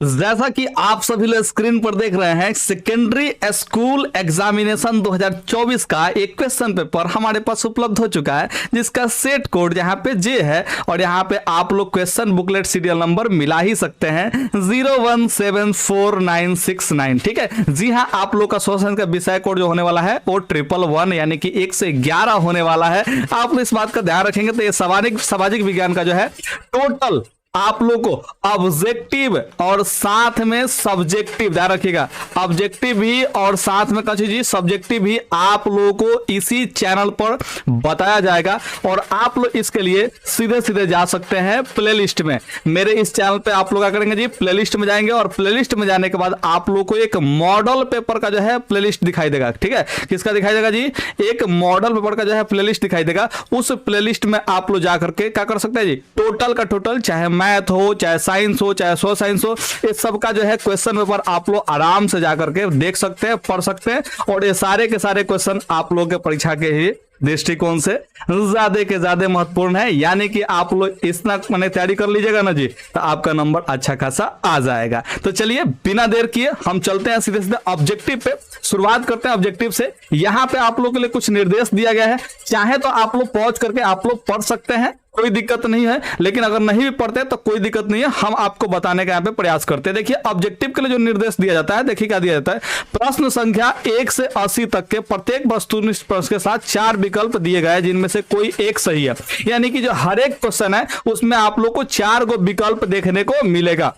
जैसा कि आप सभी लोग स्क्रीन पर देख रहे हैं, सेकेंडरी स्कूल एग्जामिनेशन 2024 का एक क्वेश्चन पेपर हमारे पास उपलब्ध हो चुका है, जिसका सेट कोड यहाँ पे जे है और यहाँ पे आप लोग क्वेश्चन बुकलेट सीरियल नंबर मिला ही सकते हैं 01749669। ठीक है जी हाँ, आप लोग का सोशल का विषय कोड जो होने वाला है वो 111 यानी कि 1 से 11 होने वाला है। आप लोग इस बात का ध्यान रखेंगे तो ये सामाजिक विज्ञान का जो है टोटल आप लोग को ऑब्जेक्टिव और साथ में सब्जेक्टिव, ध्यान रखिएगा, ऑब्जेक्टिव भी और साथ में कछ जी सब्जेक्टिव भी आप लोगों को इसी चैनल पर बताया जाएगा। और आप लोग इसके लिए सीधे सीधे जा सकते हैं प्लेलिस्ट में। मेरे इस चैनल पे आप लोग क्या करेंगे जी, प्लेलिस्ट में जाएंगे और प्लेलिस्ट में जाने के बाद आप लोग को एक मॉडल पेपर का जो है प्लेलिस्ट दिखाई देगा। ठीक है, किसका दिखाई देगा जी, एक मॉडल पेपर का जो है प्लेलिस्ट दिखाई देगा। उस प्लेलिस्ट में आप लोग जाकर के क्या कर सकते हैं जी, टोटल का टोटल, चाहे मैथ हो, चाहे साइंस हो, चाहे सोशल साइंस हो, इस सब का जो है क्वेश्चन पेपर आप लोग आराम से जाकर के देख सकते हैं, पढ़ सकते हैं। और ये सारे के सारे क्वेश्चन आप लोग के परीक्षा के ही दृष्टिकोण से ज्यादा के ज्यादा महत्वपूर्ण है। यानी कि आप लोग इतना मैंने तैयारी कर लीजिएगा ना जी, तो आपका नंबर अच्छा खासा आ जाएगा। तो चलिए बिना देर किए हम चलते हैं सीधे सीधे ऑब्जेक्टिव पे। शुरुआत करते हैं ऑब्जेक्टिव से। यहाँ पे आप लोग के लिए कुछ निर्देश दिया गया है, चाहे तो आप लोग पॉज करके आप लोग पढ़ सकते हैं, कोई दिक्कत नहीं है। लेकिन अगर नहीं भी पढ़ते तो कोई दिक्कत नहीं है, हम आपको बताने का यहाँ पे प्रयास करते हैं। देखिए ऑब्जेक्टिव के लिए जो निर्देश दिया जाता है, देखिए क्या दिया जाता है, प्रश्न संख्या 1 से 80 तक के प्रत्येक वस्तुनिष्ठ प्रश्न के साथ 4 विकल्प दिए गए हैं, जिनमें से कोई एक सही है। यानी कि जो हर एक क्वेश्चन है उसमें आप लोग को 4 गो विकल्प देखने को मिलेगा।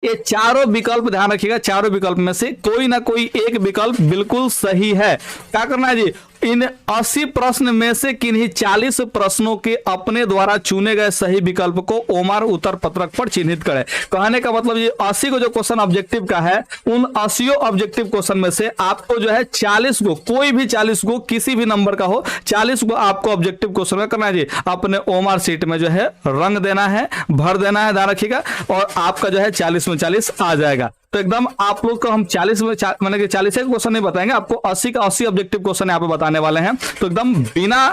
ये चारों विकल्प ध्यान रखिएगा, चारों विकल्प में से कोई ना कोई एक विकल्प बिल्कुल सही है। क्या करना है जी, इन 80 प्रश्न में से किन्हीं 40 प्रश्नों के अपने द्वारा चुने गए सही विकल्प को ओमार उत्तर पत्रक पर चिन्हित करें। कहने का मतलब ये 80 को जो क्वेश्चन ऑब्जेक्टिव का है, उन 80 ऑब्जेक्टिव क्वेश्चन में से आपको जो है 40 को, कोई भी 40 को, किसी भी नंबर का हो, 40 को आपको ऑब्जेक्टिव क्वेश्चन में करना है जी, अपने ओमार सीट में जो है रंग देना है, भर देना है, ध्यान रखिएगा, और आपका जो है 40 में 40 आ जाएगा। तो एकदम आप लोग को हम 40 में माने कि 40 क्वेश्चन नहीं बताएंगे, आपको 80 का 80 ऑब्जेक्टिव क्वेश्चन यहाँ पे बताने वाले हैं। तो एकदम बिना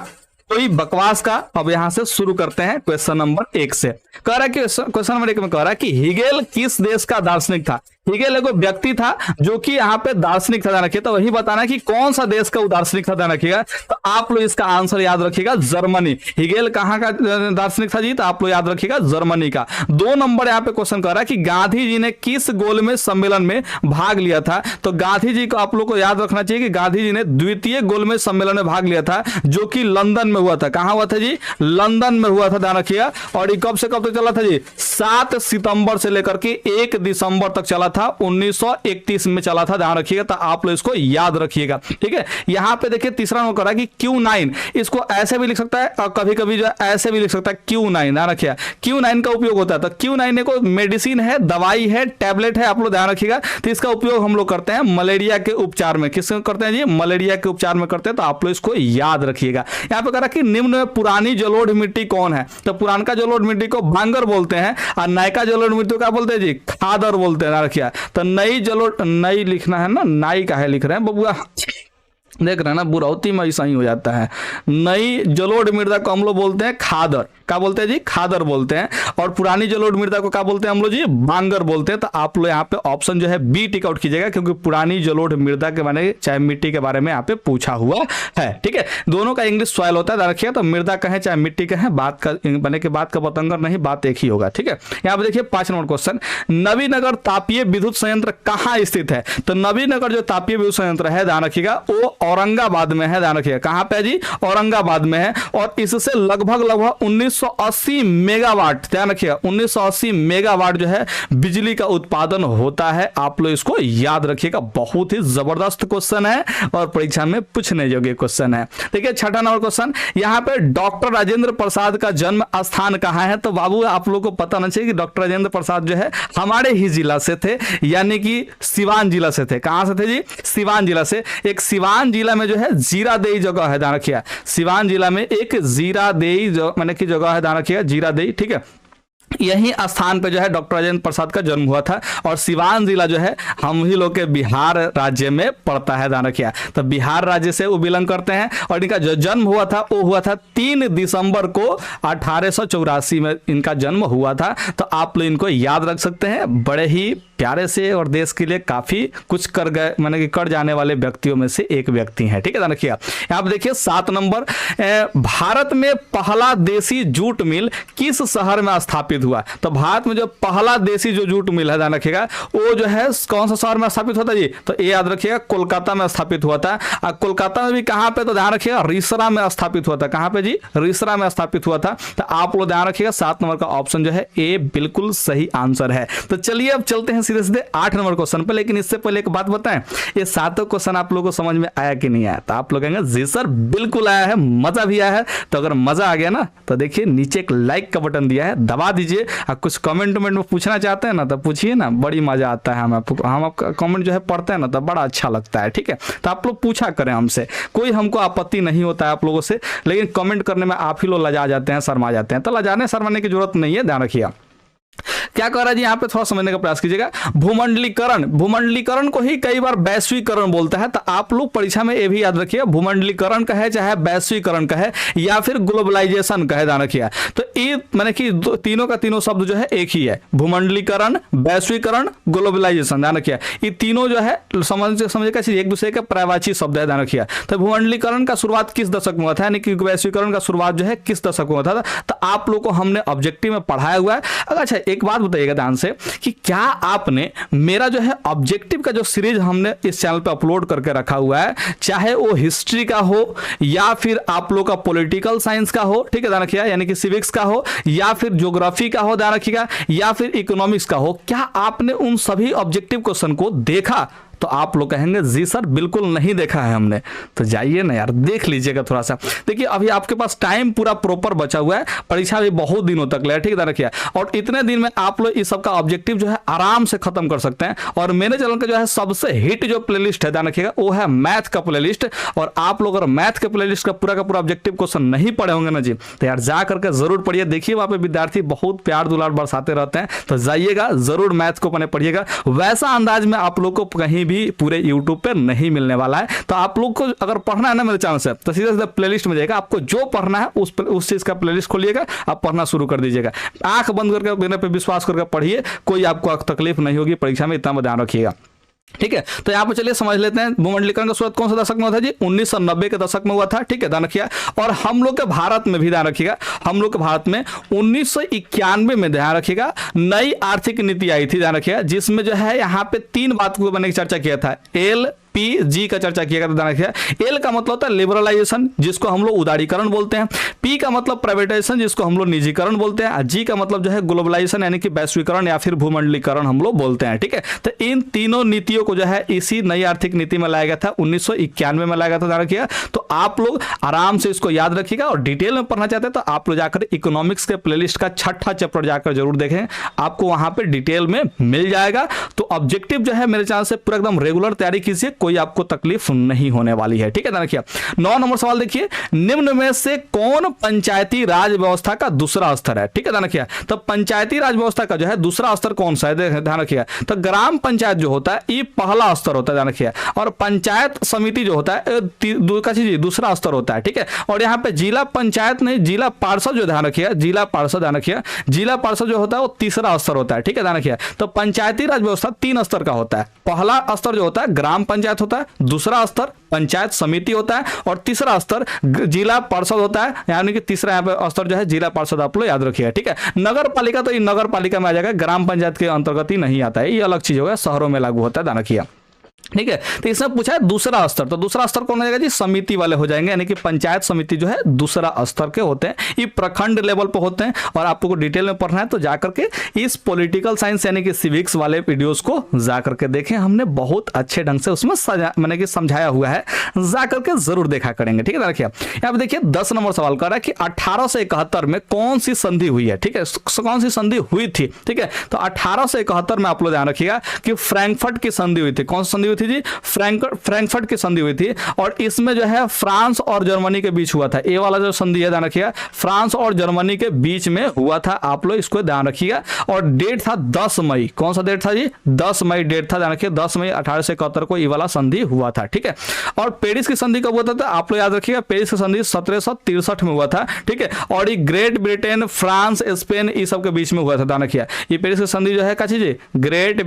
कोई बकवास का अब यहां से शुरू करते हैं क्वेश्चन नंबर 1 से। कह रहा है कि क्वेश्चन नंबर 1 में कह रहा है कि हिगेल किस देश का दार्शनिक था। हिगेल एक व्यक्ति था जो कि यहाँ पे दार्शनिक था, ध्यान रखिए। तो वही बताना है कि कौन सा देश का दार्शनिक था, ध्यान रखिएगा। तो आप लोग इसका आंसर याद रखिएगा, जर्मनी। हिगेल कहाँ का दार्शनिक था जी, तो आप लोग याद रखिएगा जर्मनी का। 2 नंबर यहाँ पे क्वेश्चन कर रहा है कि गांधी जी ने किस गोलमेज सम्मेलन में भाग लिया था। तो गांधी जी को आप लोग को याद रखना चाहिए कि गांधी जी ने द्वितीय गोलमेज सम्मेलन में भाग लिया था, जो कि लंदन में हुआ था। कहाँ हुआ था जी, लंदन में हुआ था, ध्यान रखिएगा। और ये कब से कब तक चला था जी, 7 सितंबर से लेकर के 1 दिसंबर तक चला था, 1931 में चला था, ध्यान रखिएगा। तो आप लोग इसको याद रखिएगा, ठीक है। यहां पे देखिए तीसरा नंबर करा कि Q9, इसको ऐसे भी लिख सकता है और कभी कभी जो ऐसे भी लिख सकता है Q9, ध्यान रखिएगा। Q9 का उपयोग होता है, तो Q9 को मेडिसिन है, दवाई है, टैबलेट है, आप लोग ध्यान रखिएगा। तो इसका उपयोग हम लोग करते हैं मलेरिया के उपचार में। किस करते हैं जी, मलेरिया के उपचार में करते हैं। तो आप लोग इसको याद रखिएगा। यहाँ पे करा कि निम्न में पुरानी जलोढ़ मिट्टी कौन है। तो पुरानका जलोढ़ मिट्टी को भांगर बोलते हैं और नयका जलोढ़ मिट्टी को क्या बोलते हैं जी, खादर बोलते हैं, रखिए। तो नई जलोढ़, नई लिखना है ना, नाई का है लिख रहे हैं बबुआ, देख रहे हैं ना, बुरौती में ऐसा ही हो जाता है। नई जलोढ़ मृदा को हम लोग बोलते हैं खादर। क्या बोलते हैं जी, खादर बोलते हैं। और पुरानी जलोढ़ मृदा को क्या बोलते हैं हम लोग जी, भांगर बोलते हैं। तो आप लोग यहाँ पे ऑप्शन जो है बी टिक आउट कीजिएगा, क्योंकि पुरानी जलोढ़ मृदा के माने चाहे मिट्टी के बारे में यहाँ पे पूछा हुआ है, ठीक है। दोनों का इंग्लिश सॉइल होता है, रखिए। तो मृदा कहें चाहे मिट्टी कहें, बात का बने के बाद का पतंगर नहीं, बात एक ही होगा, ठीक है। यहाँ पे देखिए 5 नंबर क्वेश्चन, नवीनगर तापीय विद्युत संयंत्र कहाँ स्थित है। तो नवीनगर जो तापीय विद्युत संयंत्र है, ध्यान रखिएगा, वो औरंगाबाद में है, ध्यान रखिएगा। कहाँ पे जी, औरंगाबाद में है। और इससे लगभग 1980 मेगावाट, ध्यान रखिएगा, 1980 मेगावाट जो है बिजली का उत्पादन होता है। आप लोग इसको याद रखिएगा, बहुत ही जबरदस्त क्वेश्चन है और परीक्षा में पूछने योग्य क्वेश्चन है। देखिए 6ठा नंबर क्वेश्चन, यहाँ पे डॉक्टर राजेंद्र प्रसाद का जन्म स्थान कहाँ है। तो बाबू आप लोग को पता नहीं चाहिए कि डॉक्टर राजेंद्र प्रसाद जो है हमारे ही जिला से थे, यानी कि सिवान जिला से थे। कहां से थे जी, सिवान जिला से। एक सिवान जिला में जो है जीरादेई जगह है, ध्यान रखिएगा। सिवान जिला में एक जीरादेई माने की जगह है, ध्यान रखिएगा, जीरादेई, ठीक है। यही स्थान पे जो है डॉक्टर राजेंद्र प्रसाद का जन्म हुआ था। और सिवान जिला जो है हम ही लोग के बिहार राज्य में पड़ता है, ध्यान रखिए। तो बिहार राज्य से वो बिलोंग करते हैं और इनका जो जन्म हुआ था वो हुआ था 3 दिसंबर को 1884 में इनका जन्म हुआ था। तो आप लोग इनको याद रख सकते हैं, बड़े ही प्यारे से और देश के लिए काफी कुछ कर गए, माने कि कर जाने वाले व्यक्तियों में से एक व्यक्ति हैं, ठीक है। ध्यान रखिए। यहाँ पे देखिए 7 नंबर, भारत में पहला देसी जूट मिल किस शहर में स्थापित हुआ? तो भारत में जो पहला देसी जो जूट मिल है, ध्यान रखिएगा, वो जो है कौन सा शहर में स्थापित होता है जी? तो ये याद रखिएगा कोलकाता में स्थापित हुआ था। और कोलकाता में भी कहां पे? तो ध्यान रखिएगा रिसरा में स्थापित हुआ था। कहां पे जी? रिसरा में स्थापित हुआ था। तो आप लोग ध्यान रखिएगा 7 नंबर का ऑप्शन जो है ए बिल्कुल सही आंसर है। तो चलिए अब चलते हैं सीधे सीधे 8 नंबर क्वेश्चन पे। लेकिन इससे पहले एक बात बताएं, ये 7 क्वेश्चन आप लोगों को समझ में आया कि नहीं आया? तो आप लोग कहेंगे जी सर बिल्कुल आया है, मजा भी आया है। तो अगर मजा आ गया ना तो देखिए नीचे एक लाइक का बटन दिया है, दबा दीजिए। और कुछ कमेंट में पूछना चाहते हैं ना तो पूछिए ना, बड़ी मजा आता है। हम आपका कमेंट जो है पढ़ते हैं ना तो बड़ा अच्छा लगता है, ठीक है। तो आप लोग पूछा करें हमसे, कोई हमको आपत्ति नहीं होता है आप लोगों से, लेकिन कमेंट करने में आप ही लोग लजा जाते हैं, शर्मा जाते हैं। तो लजाने शर्माने की जरूरत नहीं है, ध्यान रखिए। क्या कह रहा है जी यहाँ पे, थोड़ा समझने का प्रयास कीजिएगा। भूमंडलीकरण, भूमंडलीकरण को ही कई बार वैश्वीकरण बोलता है। तो आप लोग परीक्षा में ये भी याद रखिए, भूमंडलीकरण कहे चाहे वैश्वीकरण कहे या फिर ग्लोबलाइजेशन कहे, ध्यान रखिए। तो ये माने कि तीनों का तीनों शब्द जो है एक ही है, भूमंडलीकरण, वैश्वीकरण, ग्लोबलाइजेशन, ध्यान रखिए। ये तीनों जो है समझ का एक दूसरे के पर्यायवाची शब्द है, ध्यान रखिए। तो भूमंडलीकरण का शुरुआत किस दशक में हुआ था, यानी कि वैश्वीकरण का शुरुआत जो है किस दशक में हुआ था? तो आप लोग को हमने ऑब्जेक्टिव में पढ़ाया हुआ है। अच्छा एक बात बताइएगा ध्यान से कि क्या आपने मेरा जो है ऑब्जेक्टिव का जो सीरीज हमने इस चैनल पे अपलोड करके रखा हुआ है, चाहे वो हिस्ट्री का हो या फिर आप लोग का पॉलिटिकल साइंस का हो, ठीक है, ध्यान रखिएगा, यानी कि सिविक्स का हो या फिर ज्योग्राफी का हो, ध्यान रखिएगा, या फिर इकोनॉमिक्स का हो, क्या आपने उन सभी ऑब्जेक्टिव क्वेश्चन को देखा? तो आप लोग कहेंगे जी सर बिल्कुल नहीं देखा है हमने। तो जाइए ना यार देख लीजिएगा थोड़ा सा। देखिए अभी आपके पास टाइम पूरा प्रॉपर बचा हुआ है, परीक्षा भी बहुत दिनों तक ले, ठीक है, रखिए। और इतने दिन में आप लोग इस सब का ऑब्जेक्टिव जो है आराम से खत्म कर सकते हैं। और मेरे चैनल का जो है सबसे हिट जो प्लेलिस्ट है, ध्यान रखिएगा, वो है मैथ का प्लेलिस्ट। और आप लोग अगर मैथ के प्लेलिस्ट का पूरा ऑब्जेक्टिव क्वेश्चन नहीं पढ़े होंगे ना जी, तो यार जा करके जरूर पढ़िए। देखिए वहां पे विद्यार्थी बहुत प्यार दुलार बरसाते रहते हैं। तो जाइएगा जरूर मैथ को अपने पढ़िएगा। वैसा अंदाज में आप लोग को कहीं भी पूरे YouTube पे नहीं मिलने वाला है। तो आप लोग को अगर पढ़ना है ना मेरे चैनल से, तो सीधे सीधे प्लेलिस्ट में जाएगा, आपको जो पढ़ना है उस चीज का प्लेलिस्ट खोलिएगा, आप पढ़ना शुरू कर दीजिएगा। आंख बंद करके मेरे पे विश्वास करके पढ़िए, कोई आपको तकलीफ नहीं होगी परीक्षा में, इतना ध्यान रखिएगा, ठीक है। तो यहाँ पे चलिए समझ लेते हैं भूमंडलीकरण का शुरुआत कौन सा दशक में हुआ था जी? 1990 के दशक में हुआ था, ठीक है, ध्यान रखिएगा। और हम लोग के भारत में भी ध्यान रखिएगा, हम लोग के भारत में 1991 में ध्यान रखिएगा नई आर्थिक नीति आई थी, ध्यान रखिएगा, जिसमें जो है यहाँ पे 3 बात को बनने की चर्चा किया था। LPG का चर्चा किया गया, ध्यान रखिएगा। एल का मतलब होता है लिबरलाइजेशन, जिसको हम लोग उदारीकरण बोलते हैं। पी का मतलब प्राइवेटाइजेशन, जिसको हम लोग निजीकरण बोलते हैं। जी का मतलब जो है ग्लोबलाइजेशन, यानी कि वैश्वीकरण या फिर भूमंडलीकरण हम लोग बोलते हैं, ठीक है। तो इन तीनों नीतियों को जो है इसी नई आर्थिक नीति में लाया गया था, 1991 में लाया गया था, ध्यान रखिएगा। तो आप लोग आराम से इसको याद रखिएगा। और डिटेल में पढ़ना चाहते हैं तो आप लोग जाकर इकोनॉमिक्स के प्लेलिस्ट का 6ठा चैप्टर जाकर जरूर देखें, आपको वहां पर डिटेल में मिल जाएगा। तो ऑब्जेक्टिव जो है मेरे चैनल से पूरा एकदम रेगुलर तैयारी कीजिए, कोई आपको तकलीफ नहीं होने वाली है, ठीक है। ध्यान रखिए। 9 नंबर सवाल देखिए, निम्न में से कौन पंचायती राज व्यवस्था का दूसरा स्तर है, ठीक है, ध्यान रखिए। तो पंचायती राज व्यवस्था का जो है दूसरा स्तर कौन सा है, ध्यान रखिए। तो ग्राम पंचायत जो होता है ये पहला स्तर होता है, ध्यान रखिए। और पंचायत समिति जो होता है दूसरा स्तर होता है, ठीक है। और यहाँ पे जिला पंचायत नहीं, जिला पार्षद जो, ध्यान रखिए, जिला पार्षद, ध्यान रखिए, जिला पार्षद जो होता है वो तीसरा स्तर होता है, ठीक है, ध्यान रखिए। तो पंचायती राज व्यवस्था 3 स्तर का होता है। पहला स्तर जो होता है ग्राम पंचायत होता है, दूसरा स्तर पंचायत समिति होता है, और तीसरा स्तर जिला पार्षद होता है, यानी कि तीसरा यहाँ पे स्तर जो है जिला पार्षद, आप लोग याद रखिएगा, ठीक है। नगर पालिका तो ये नगर पालिका में आ जाएगा, ग्राम पंचायत के अंतर्गत ही नहीं आता है, ये अलग चीज होगा, शहरों में लागू होता है, ध्यान रखिएगा, ठीक है। तो इसमें पूछा है दूसरा स्तर, तो दूसरा स्तर कौन हो जाएगा जी? समिति वाले हो जाएंगे, यानी कि पंचायत समिति जो है दूसरा स्तर के होते हैं, ये प्रखंड लेवल पर होते हैं। और आपको डिटेल में पढ़ना है तो जाकर के इस पॉलिटिकल साइंस यानी कि सिविक्स वाले वीडियोस को जाकर के देखें, हमने बहुत अच्छे ढंग से उसमें मैंने कि समझाया हुआ है, जाकर के जरूर देखा करेंगे, ठीक है। देखिए यहाँ पे देखिए 10 नंबर सवाल कर रहा है कि 1871 में कौन सी संधि हुई है, ठीक है, कौन सी संधि हुई थी, ठीक है। तो 1871 में आप लोग ध्यान रखिएगा कि फ्रैंकफर्ट की संधि हुई थी। कौन सी संधि हुई थी थी जी? फ्रैंकफर्ट की संधि हुई थी, और इसमें जो है फ्रांस और जर्मनी के बीच हुआ था। ए वाला जो संधि है ध्यान रखिएगा, फ्रांस और जर्मनी के बीच में हुआ था, आप लोग इसको ध्यान रखिएगा। और डेट था 10 मई। कौन सा डेट था जी? 10 मई डेट था, ध्यान रखिए 10 मई 1871 को ये वाला संधि हुआ था, ठीक है। और पेरिस की संधि कब हुआ था? आप लोग याद रखिएगा, पेरिस की संधि 1763 में हुआ था, ठीक है। और ये ग्रेट ब्रिटेन, फ्रांस, स्पेन ये सब के बीच में हुआ था, ध्यान रखिए। ये पेरिस की संधि जो है क्या चीज? ग्रेट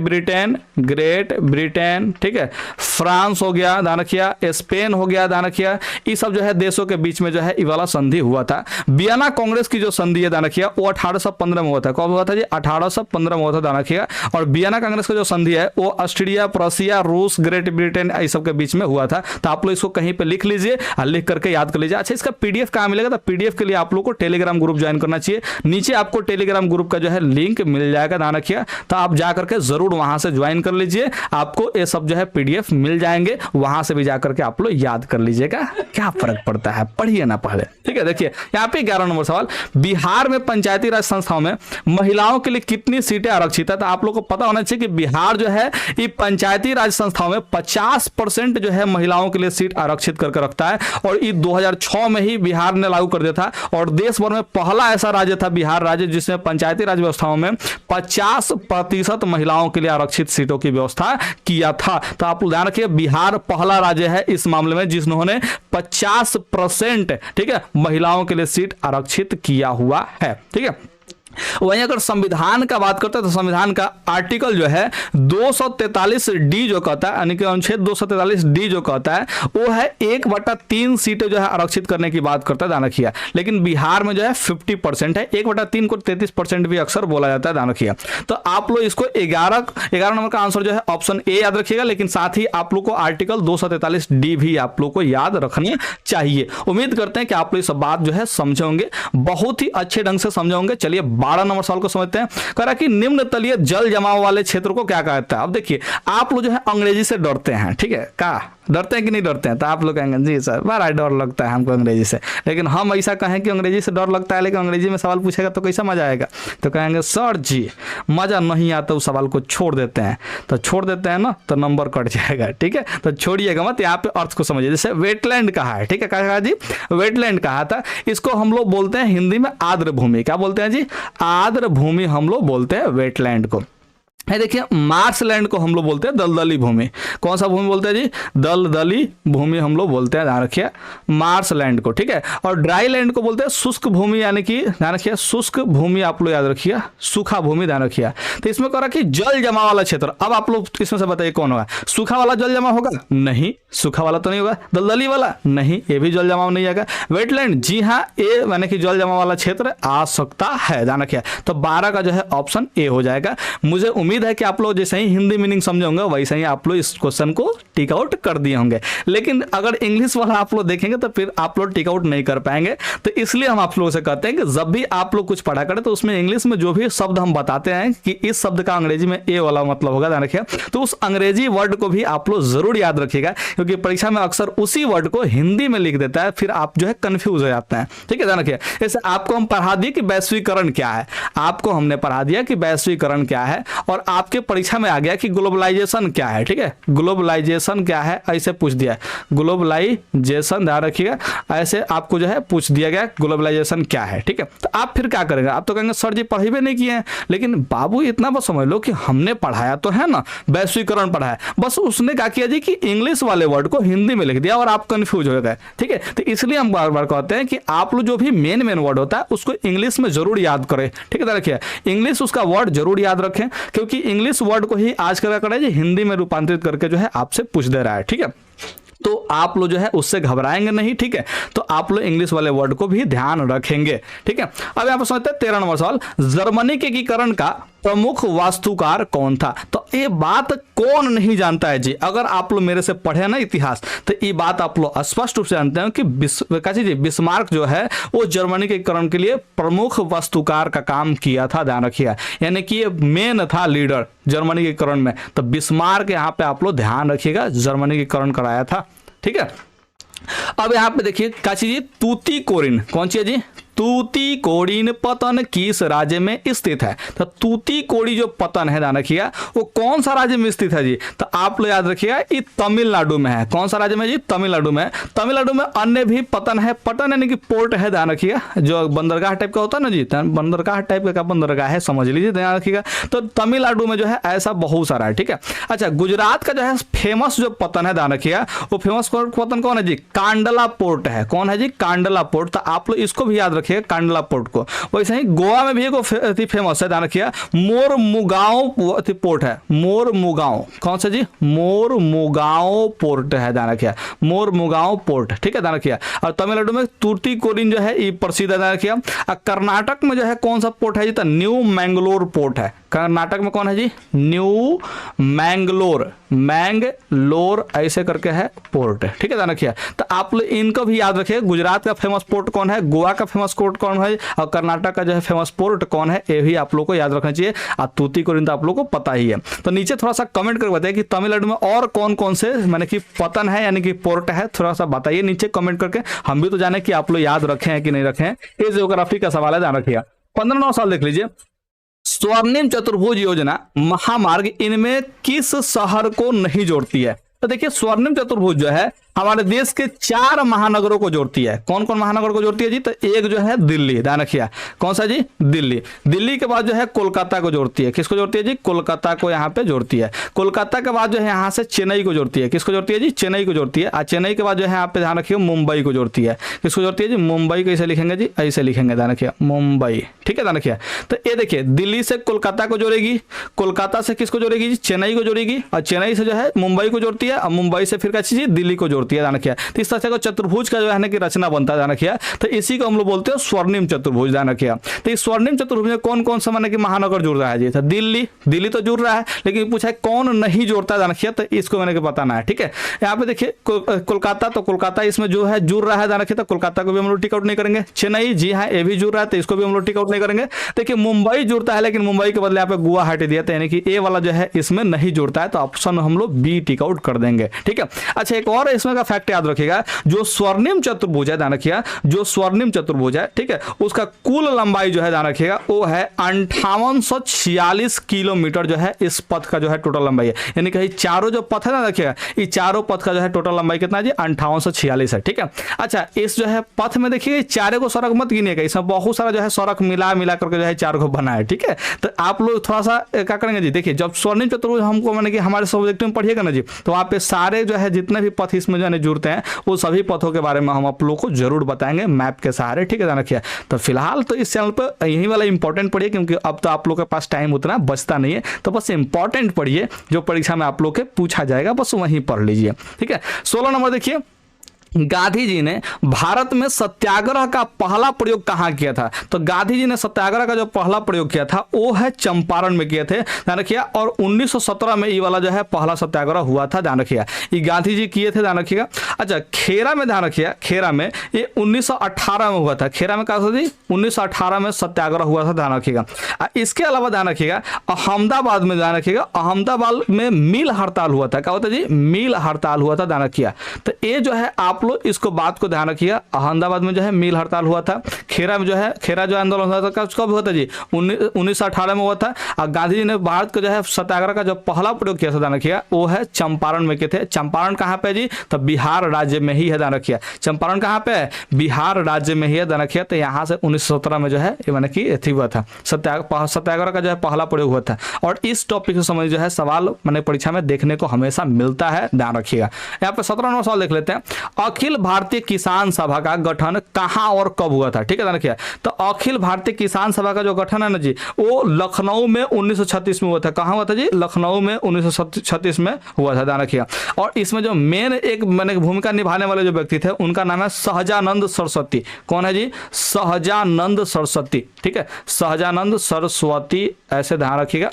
ब्रिटेन, ठीक है, फ्रांस हो गया, ध्यान रखिए, स्पेन हो गया, ध्यान रखिए, ये सब जो है देशों के बीच में जो है ये वाला संधि हुआ था। वियना कांग्रेस की जो संधि है, ध्यान रखिए, वो 1815 में हुआ था। कब हुआ था जी? 1815 में हुआ था, ध्यान रखिएगा। और वियना कांग्रेस का जो संधि है वो ऑस्ट्रिया, प्रोसिया, रूस, ग्रेट ब्रिटेन ये सब के बीच में हुआ था। तो आप लोग इसको कहीं पे लिख लीजिए और लिख करके याद कर लीजिए। अच्छा, इसका पीडीएफ कहाँ मिलेगा? तो पीडीएफ के लिए आप लोग को टेलीग्राम ग्रुप ज्वाइन करना चाहिए। नीचे आपको टेलीग्राम ग्रुप का जो है लिंक मिल जाएगा, ध्यान रखिए। तो आप जा करके जरूर वहां से ज्वाइन कर लीजिए, आपको ये सब जो है पीडीएफ मिल जाएंगे, वहां से भी जाकर के आप लोग याद कर लीजिएगा। क्या फर्क पड़ता है, पढ़िए ना पहले, ठीक है। देखिए यहाँ पे 11 नंबर सवाल, बिहार में पंचायती राज संस्थाओं में महिलाओं के लिए कितनी सीटें आरक्षित है? तो आप लोग को पता होना चाहिए कि बिहार जो है ये पंचायती राज संस्थाओं में 50% जो है महिलाओं के लिए सीट आरक्षित करके रखता है। और ये 2006 में ही बिहार ने लागू कर दिया था, और देश भर में पहला ऐसा राज्य था बिहार राज्य जिसने पंचायती राज व्यवस्थाओं में 50% महिलाओं के लिए आरक्षित सीटों की व्यवस्था किया था। तो आप ध्यान रखिए, बिहार पहला राज्य है इस मामले में जिन्होंने 50%, ठीक है, महिलाओं के लिए सीट आरक्षित किया हुआ है, ठीक है। वहीं अगर संविधान का बात करते हैं तो संविधान का आर्टिकल जो है 243D जो कहता है, यानी कि अनुच्छेद 243D जो कहता है वो है 1/3 सीटें जो है आरक्षित करने की बात करता है, ध्यान रखिए। लेकिन बिहार में जो है 50% है, 1/3 को 33% भी अक्सर बोला जाता है, ध्यान रखिए। तो आप लोग इसको 11 नंबर का आंसर जो है ऑप्शन ए याद रखिएगा। लेकिन साथ ही आप लोग को आर्टिकल 243D भी आप लोग को याद रखनी चाहिए। उम्मीद करते हैं कि आप लोग इस बात जो है समझे होंगे, बहुत ही अच्छे ढंग से समझे होंगे। चलिए 12 नंबर सवाल को समझते हैं। कह रहा कि निम्न तलीय जल जमाव वाले क्षेत्र को क्या कहता है? अब देखिए, आप लोग जो है अंग्रेजी से डरते हैं, ठीक है, क्या डरते हैं कि नहीं डरते हैं? तो आप लोग कहेंगे जी सर बड़ा डर लगता है हमको अंग्रेजी से। लेकिन हम ऐसा कहें कि अंग्रेजी से डर लगता है लेकिन अंग्रेजी में सवाल पूछेगा तो कैसा मजा आएगा? तो कहेंगे सर जी मजा नहीं आता, उस सवाल को छोड़ देते हैं। तो छोड़ देते हैं ना तो नंबर कट जाएगा, ठीक है। तो छोड़िएगा मत, यहाँ पे अर्थ को समझिए। जैसे वेटलैंड कहा है, ठीक है, कहा जी वेटलैंड कहा था, इसको हम लोग बोलते हैं हिंदी में आर्द्र भूमि। क्या बोलते हैं जी? आर्द्र भूमि हम लोग बोलते हैं वेटलैंड को। है देखिए, मार्शलैंड को हम लोग बोलते हैं दलदली भूमि। कौन सा भूमि बोलते हैं जी? दलदली भूमि हम लोग बोलते हैं, ध्यान रखिए, मार्शलैंड को, ठीक है। और ड्राई लैंड को बोलते हैं शुष्क भूमि, यानी कि ध्यान रखिए शुष्क भूमि आप लोग याद रखिए, सूखा भूमि ध्यान रखिए। तो इसमें कह रहा कि जल जमा वाला क्षेत्र। अब आप लोग इसमें से बताइए कौन होगा? सूखा वाला जल जमा होगा? नहीं, सूखा वाला तो नहीं होगा। दलदली वाला? नहीं, ये भी जल जमाव नहीं आएगा। वेटलैंड? जी हाँ, ये यानी कि जल जमा वाला क्षेत्र आ सकता है, ध्यान रखिए। तो 12 का जो है ऑप्शन ए हो जाएगा। मुझे उम्मीद है कि आप लोग जैसे ही हिंदी मीनिंग समझे होंगे वैसे ही आप लोग इस क्वेश्चन को टिक आउट कर दिए होंगे। लेकिन अगर इंग्लिश वाला आप लोग देखेंगे तो फिर आप लोग टिक आउट नहीं कर पाएंगे। तो इसलिए हम आप लोगों से कहते हैं कि जब भी आप लोग कुछ पढ़ा करें तो उसमें इंग्लिश में जो भी शब्द हम बताते हैं कि इस शब्द का अंग्रेजी में ए वाला मतलब होगा, ध्यान रखिए, तो उस अंग्रेजी वर्ड को भी आप लोग जरूर याद रखिएगा, क्योंकि परीक्षा में अक्सर उसी वर्ड को हिंदी में लिख देता है, फिर आप जो है कंफ्यूज हो जाते हैं, ठीक है, ध्यान रखिए। जैसे आपको हम पढ़ा दिए कि वैश्वीकरण क्या है, आपको हमने पढ़ा दिया कि वैश्वीकरण क्या है, और आपके परीक्षा में आ गया कि ग्लोबलाइजेशन क्या है, ठीक है, ग्लोबलाइजेशन क्या है ऐसे पूछ दिया, ग्लोबलाइजेशन ध्यान रखिएगा, ऐसे आपको जो है पूछ दिया गया ग्लोबलाइजेशन क्या है, ठीक है। तो आप फिर क्या करेंगे? आप तो कहेंगे सर जी पढ़ी भी नहीं किए हैं। लेकिन बाबू इतना बस समझ लो कि हमने पढ़ाया तो है ना, वैश्वीकरण पढ़ाया, बस उसने क्या किया जी कि इंग्लिश वाले वर्ड को हिंदी में लिख दिया और आप कंफ्यूज हो गए, ठीक है। तो इसलिए हम बार बार कहते हैं कि आप लोग जो भी मेन वर्ड होता है उसको इंग्लिश में जरूर याद करें, ठीक है, रखिए इंग्लिश उसका वर्ड जरूर याद रखें, क्योंकि इंग्लिश वर्ड को ही आज क्या करे जी हिंदी में रूपांतरित करके जो है आपसे पूछ दे रहा है, ठीक है। तो आप लोग जो है उससे घबराएंगे नहीं, ठीक है। तो आप लोग इंग्लिश वाले वर्ड को भी ध्यान रखेंगे, ठीक है। अब यहाँ पर समझते हैं 13 नंबर सवाल, जर्मनी के एकीकरण का प्रमुख वास्तुकार कौन था? तो ये बात कौन नहीं जानता है जी? अगर आप लोग मेरे से पढ़े ना इतिहास तो ये बात आप लोग स्पष्ट रूप से जानते हैं कि बिस्मार्क जो है वो जर्मनी के एकीकरण के लिए प्रमुख वास्तुकार का काम किया था, ध्यान रखिएगा, यानी कि ये मेन था लीडर जर्मनी के एकीकरण में। तो बिस्मार्क यहाँ पे आप लोग ध्यान रखिएगा जर्मनी के एकीकरण कराया था, ठीक है। अब यहाँ पे देखिए क्या चीज, तूतीकोरिन, कौन सी है जी? तूतीकोरिन पतन किस राज्य में स्थित है? तो तूतीकोरी जो पतन है, ध्यान रखिएगा, वो कौन सा राज्य में स्थित है जी? तो आप लोग याद रखिएगा ये तमिलनाडु में है। कौन सा राज्य में जी? तमिलनाडु में। तमिलनाडु में अन्य भी पतन है, पतन यानी कि पोर्ट है, ध्यान रखिएगा, जो बंदरगाह टाइप का होता है ना जी, बंदरगाह टाइप का बंदरगाह है, समझ लीजिए, ध्यान रखिएगा। तो तमिलनाडु में जो है ऐसा बहुत सारा है, ठीक है। अच्छा, गुजरात का जो है फेमस जो पतन है, ध्यान रखिएगा, वो फेमस पतन कौन है जी? कांडला पोर्ट है। कौन है जी? कांडला पोर्ट। तो आप लोग इसको भी याद रखिएगा, कांडला पोर्ट को। वैसे ही गोवा में भी एक फेमस है, ध्यान रखिएगा, मोरमुगांव पोर्ट है। मोरमुगांव, कौन सा जी? मोरमुगांव पोर्ट है, ध्यान रखिएगा, मोरमुगांव पोर्ट, ठीक है, ध्यान रखिएगा। और तमिलनाडु में तूतीकोरिन जो है ये प्रसिद्ध है, ध्यान रखिएगा। और कर्नाटक में जो है कौन सा पोर्ट है जी? तो न्यू मैंगलोर पोर्ट है। कर्नाटक में कौन है जी? न्यू मैंगलोर, मैंगलोर ऐसे करके है पोर्ट, ठीक है, ध्यान रखिए। तो आप लोग इनको भी याद रखिए। गुजरात का फेमस पोर्ट कौन है, गोवा का फेमस पोर्ट कौन है, और कर्नाटक का जो है फेमस पोर्ट कौन है, ये भी आप लोग को याद रखना चाहिए। और तूतीकोरिन तो आप लोग को पता ही है। तो नीचे थोड़ा सा कमेंट करके बताइए कि तमिलनाडु में और कौन कौन से माने कि पतन है यानी कि पोर्ट है, थोड़ा सा बताइए नीचे कमेंट करके। हम भी तो जाने कि आप लोग याद रखे हैं कि नहीं रखे हैं। ये ज्योग्राफी का सवाल है, ध्यान रखिएगा। 15 साल देख लीजिए। स्वर्णिम चतुर्भुज योजना महामार्ग इनमें किस शहर को नहीं जोड़ती है? तो देखिए, स्वर्णिम चतुर्भुज जो है हमारे देश के 4 महानगरों को जोड़ती है। कौन कौन महानगर को जोड़ती है जी? तो एक जो है दिल्ली, ध्यान रखिए, कौन सा जी? दिल्ली। दिल्ली के बाद जो है कोलकाता को जोड़ती है। किसको जोड़ती है जी? कोलकाता को यहाँ पे जोड़ती है। कोलकाता के बाद जो है यहाँ से चेन्नई को जोड़ती है। किसको जोड़ती है जी? चेन्नई को जोड़ती है। और चेन्नई के बाद जो है यहाँ पे ध्यान रखिए मुंबई को जोड़ती है। किसको जोड़ती है जी? मुंबई। कैसे लिखेंगे जी? ऐसे लिखेंगे, ध्यान रखिए, मुंबई, ठीक है, ध्यान रखिए। तो ये देखिए, दिल्ली से कोलकाता को जोड़ेगी, कोलकाता से किसको जोड़ेगी जी? चेन्नई को जोड़ेगी, और चेन्नई से जो है मुंबई को जोड़ती है, और मुंबई से फिर क्या चीज? दिल्ली को जोड़ती है, ध्यान रखिए। इस तरह से चतुर्भुज का जो है ना कि रचना बनता है, ध्यान रखिए। तो इसी को हम लोग बोलते हैं स्वर्णिम चतुर्भुज, ध्यान रखिए। तो इस स्वर्णिम चतुर्भुज में कौन कौन सा माने कि महानगर जुड़ रहा है जी? तो दिल्ली तो जुड़ रहा है, लेकिन पूछा है कौन नहीं जोड़ता, ध्यान रखिए। तो इसको मैंने बताना है, ठीक है। यहाँ पे देखिए कोलकाता, तो कोलकाता इसमें जो है जुड़ रहा है, ध्यान रखिए। तो कोलकाता को भी हम लोग टिक आउट नहीं करेंगे। चेन्नई, जी हाँ, ये भी जुड़ रहा है, तो इसको भी हम लोग टिक आउट नहीं करेंगे। देखिए, मुंबई जुड़ता है, लेकिन मुंबई के बदले यहाँ पे गुवाहाटी दिया था, यानी कि ए वाला जो है इसमें नहीं जुड़ता है। तो ऑप्शन हम लोग बी टिक आउट कर देंगे, ठीक है। अच्छा, एक और इसमें का फैक्ट याद रखिएगा, जो स्वर्णिम चतुर्भुज है, ध्यान रखिएगा, जो स्वर्णिम चतुर्भुज है, ठीक है, उसका कुल लंबाई जो है, ध्यान रखिएगा, वो है 5846 किलोमीटर जो है इस पथ का जो है टोटल लंबाई है। यानी कि चारों जो पथ है ना, देखिएगा, ये चारों पथ का जो है टोटल लंबाई कितना है जी? 5846 है, ठीक है। अच्छा, इस जो है पथ में देखिए चारों को सड़क मत गिनिएगा, इसमें बहुत सारा जो है सड़क मिला करके जो है 4 को बना है, ठीक है। तो आप लोग थोड़ा सा क्या करेंगे जी? देखिए, जब स्वर्णिम चतुर्भुज हमको माने कि हमारे सब्जेक्ट में पढ़िएगा ना जी, तो वहाँ पे सारे जो है जितने भी पथ इसमें जो है जुड़ते हैं, वो सभी पथों के बारे में हम आप लोग को जरूर बताएंगे मैप के सहारे, ठीक है, ध्यान रखिए। तो फिलहाल तो इस चैनल पर यही वाला इंपॉर्टेंट पढ़िए, क्योंकि अब तो आप लोग के पास टाइम उतना बचता नहीं है। तो बस इंपॉर्टेंट पढ़िए, जो परीक्षा में आप लोग के पूछा जाएगा, बस वहीं पढ़ लीजिए, ठीक है। 16 नंबर देखिए, गांधी जी ने भारत में सत्याग्रह का पहला प्रयोग कहाँ किया था? तो गांधी जी ने सत्याग्रह का जो पहला प्रयोग किया था वो है चंपारण में किए थे, ध्यान रखिए। और 1917 में ये वाला जो है पहला सत्याग्रह हुआ था, ध्यान रखिए, ये गांधी जी किए थे, ध्यान रखिएगा। अच्छा, खेरा में ध्यान रखिए, खेरा में ये 1918 में हुआ था। खेरा में कहा जी? 1918 में सत्याग्रह हुआ था, ध्यान रखिएगा। इसके अलावा ध्यान रखिएगा, अहमदाबाद में ध्यान रखिएगा, अहमदाबाद में मिल हड़ताल हुआ था। क्या होता जी? मिल हड़ताल हुआ था, ध्यान रखिए। तो ये जो है आप लोग इसको बात को ध्यान रखिएगा, अहमदाबाद में जो है मिल हड़ताल हुआ था। खेरा में जो है, खेरा जो आंदोलन हुआ था कब हुआ था जी? 1918 में हुआ था। और गांधी जी ने भारत को जो है सत्याग्रह का जो पहला प्रयोग किया था, ध्यान रखिएगा, वो है चंपारण में किए थे। चंपारण कहाँ पे जी? तो बिहार राज्य में ही है, ध्यान रखिए। चंपारण कहाँ पे है? बिहार राज्य में ही है, ध्यान रखिए। तो यहाँ से 1917 में जो है ये माने कि अथी हुआ था, सत्याग्रह का जो है पहला प्रयोग हुआ था। और इस टॉपिक से संबंधित जो है सवाल मैंने परीक्षा में देखने को हमेशा मिलता है, ध्यान रखिएगा। यहाँ पे 17 नंबर सवाल देख लेते हैं। अखिल भारतीय किसान सभा का गठन कहां और कब हुआ था? ठीक है, ध्यान रखिए। तो अखिल भारतीय किसान सभा का जो गठन है ना जी, वो लखनऊ में 1936 में हुआ था। कहां हुआ था जी? लखनऊ में 1936 में हुआ था, ध्यान रखिए। और इसमें जो मेन एक मैंने भूमिका निभाने वाले जो व्यक्ति थे उनका नाम है सहजानंद सरस्वती। कौन है जी? सहजानंद सरस्वती, ठीक है, सहजानंद सरस्वती, ऐसे ध्यान रखिएगा।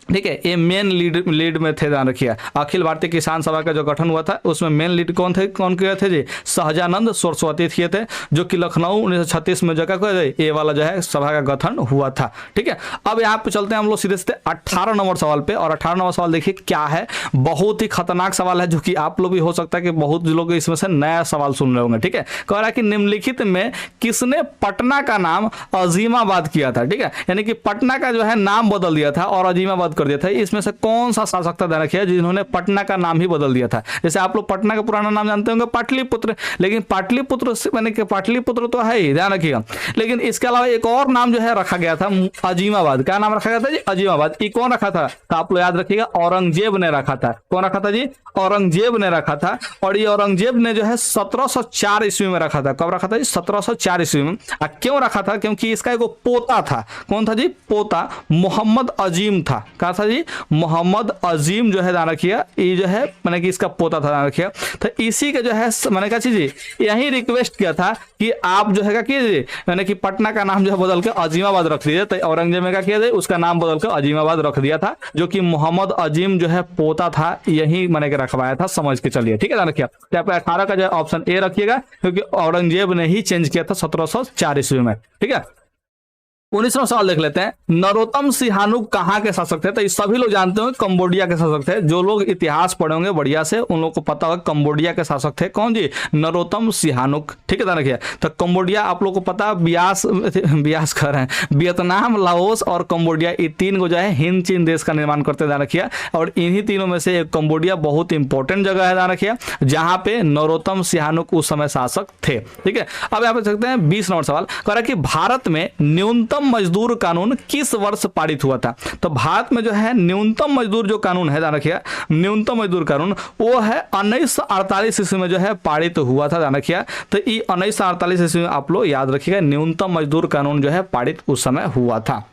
ठीक है, ये मेन लीड में थे, ध्यान रखिए। अखिल भारतीय किसान सभा का जो गठन हुआ था उसमें मेन लीड कौन थे, कौन किए थे जी, सहजानंद सरस्वती किए थे, जो कि लखनऊ 1936 में जगह ये वाला जो है सभा का गठन हुआ था। ठीक है, अब यहाँ पे चलते हैं हम लोग सीधे सीधे 18 नंबर सवाल पे। और 18 नंबर सवाल देखिए क्या है, बहुत ही खतरनाक सवाल है, जो कि आप लोग भी हो सकता है कि बहुत लोग इसमें से नया सवाल सुन रहे होंगे। ठीक है, कह रहा है कि निम्नलिखित में किसने पटना का नाम अजीमाबाद किया था। ठीक है, यानी कि पटना का जो है नाम बदल दिया था और अजीमाबाद कर दिया था। इसमें से कौन सा शासक था, ध्यान रखिए, जिन्होंने पटना का नाम ही बदल दिया था। जैसे आप लोग पटना का पुराना नाम जानते होंगे पाटलिपुत्र, लेकिन पाटलिपुत्र से मैंने कि पाटलिपुत्र तो है ही, ध्यान रखिएगा, लेकिन इसके अलावा एक और नाम जो है रखा गया था अजीमाबाद। क्या नाम रखा गया था जी, अजीमाबाद। ये कौन रखा था, तो आप लोग याद रखिएगा औरंगजेब ने रखा था। कौन रखा था जी, औरंगजेब ने रखा था। और ये औरंगजेब ने जो है 1704 ईस्वी में रखा था। कब रखा था जी, 1704 ईस्वी में। क्यों रखा था, क्योंकि इसका एक पोता था। कौन था जी, पोता मोहम्मद अजीम था। कहा था जी, मोहम्मद अजीम जो है, ध्यान रखिए, ये जो है मैंने कि इसका पोता था, ध्यान रखिए। तो इसी के जो है मैंने कहा जी यही रिक्वेस्ट किया था कि आप जो है कीजिए, मैंने कि पटना का नाम जो है बदल के अजीमाबाद रख दीजिए। तो औरंगजेब ने क्या किया था, उसका नाम बदल कर अजीमाबाद रख दिया था, जो कि मोहम्मद अजीम जो है पोता था, यही मैंने रखवाया था, समझ के चलिए। ठीक है, ध्यान रखिए। तो आपका 18 का जो है ऑप्शन ए रखिएगा, क्योंकि औरंगजेब ने ही चेंज किया था 1704 ईस्वी में। ठीक है, 19वां सवाल देख लेते हैं। नरोत्तम सिहानुक कहाँ के शासक थे, तो इस सभी लोग जानते होंगे कंबोडिया के शासक थे। जो लोग इतिहास पढ़े होंगे बढ़िया से, उन लोग को पता होगा कंबोडिया के शासक थे। कौन जी, नरोत्तम सिहानुक। ठीक है, ध्यान रखिए। तो कंबोडिया आप लोग को पता, बियास कर रहे हैं, वियतनाम, लाओस और कंबोडिया, ये तीन को जो है हिंद चीन देश का निर्माण करते, ध्यान रखिए। और इन्हीं तीनों में से एक कंबोडिया बहुत इंपॉर्टेंट जगह है, ध्यान रखिए, जहां पे नरोत्तम सिहानुक उस समय शासक थे। ठीक है, अब यहाँ पे सकते हैं 20 नंबर सवाल, कह रहा है कि भारत में न्यूनतम मजदूर कानून किस वर्ष पारित हुआ था। तो भारत में जो है न्यूनतम मजदूर जो कानून है, ध्यान रखिए, न्यूनतम मजदूर कानून वो है 1948 ईस्वी में जो है पारित हुआ था, ध्यान रखिए। तो ये 1948 ईस्वी में आप लोग याद रखिएगा, न्यूनतम मजदूर कानून जो है पारित उस समय हुआ था।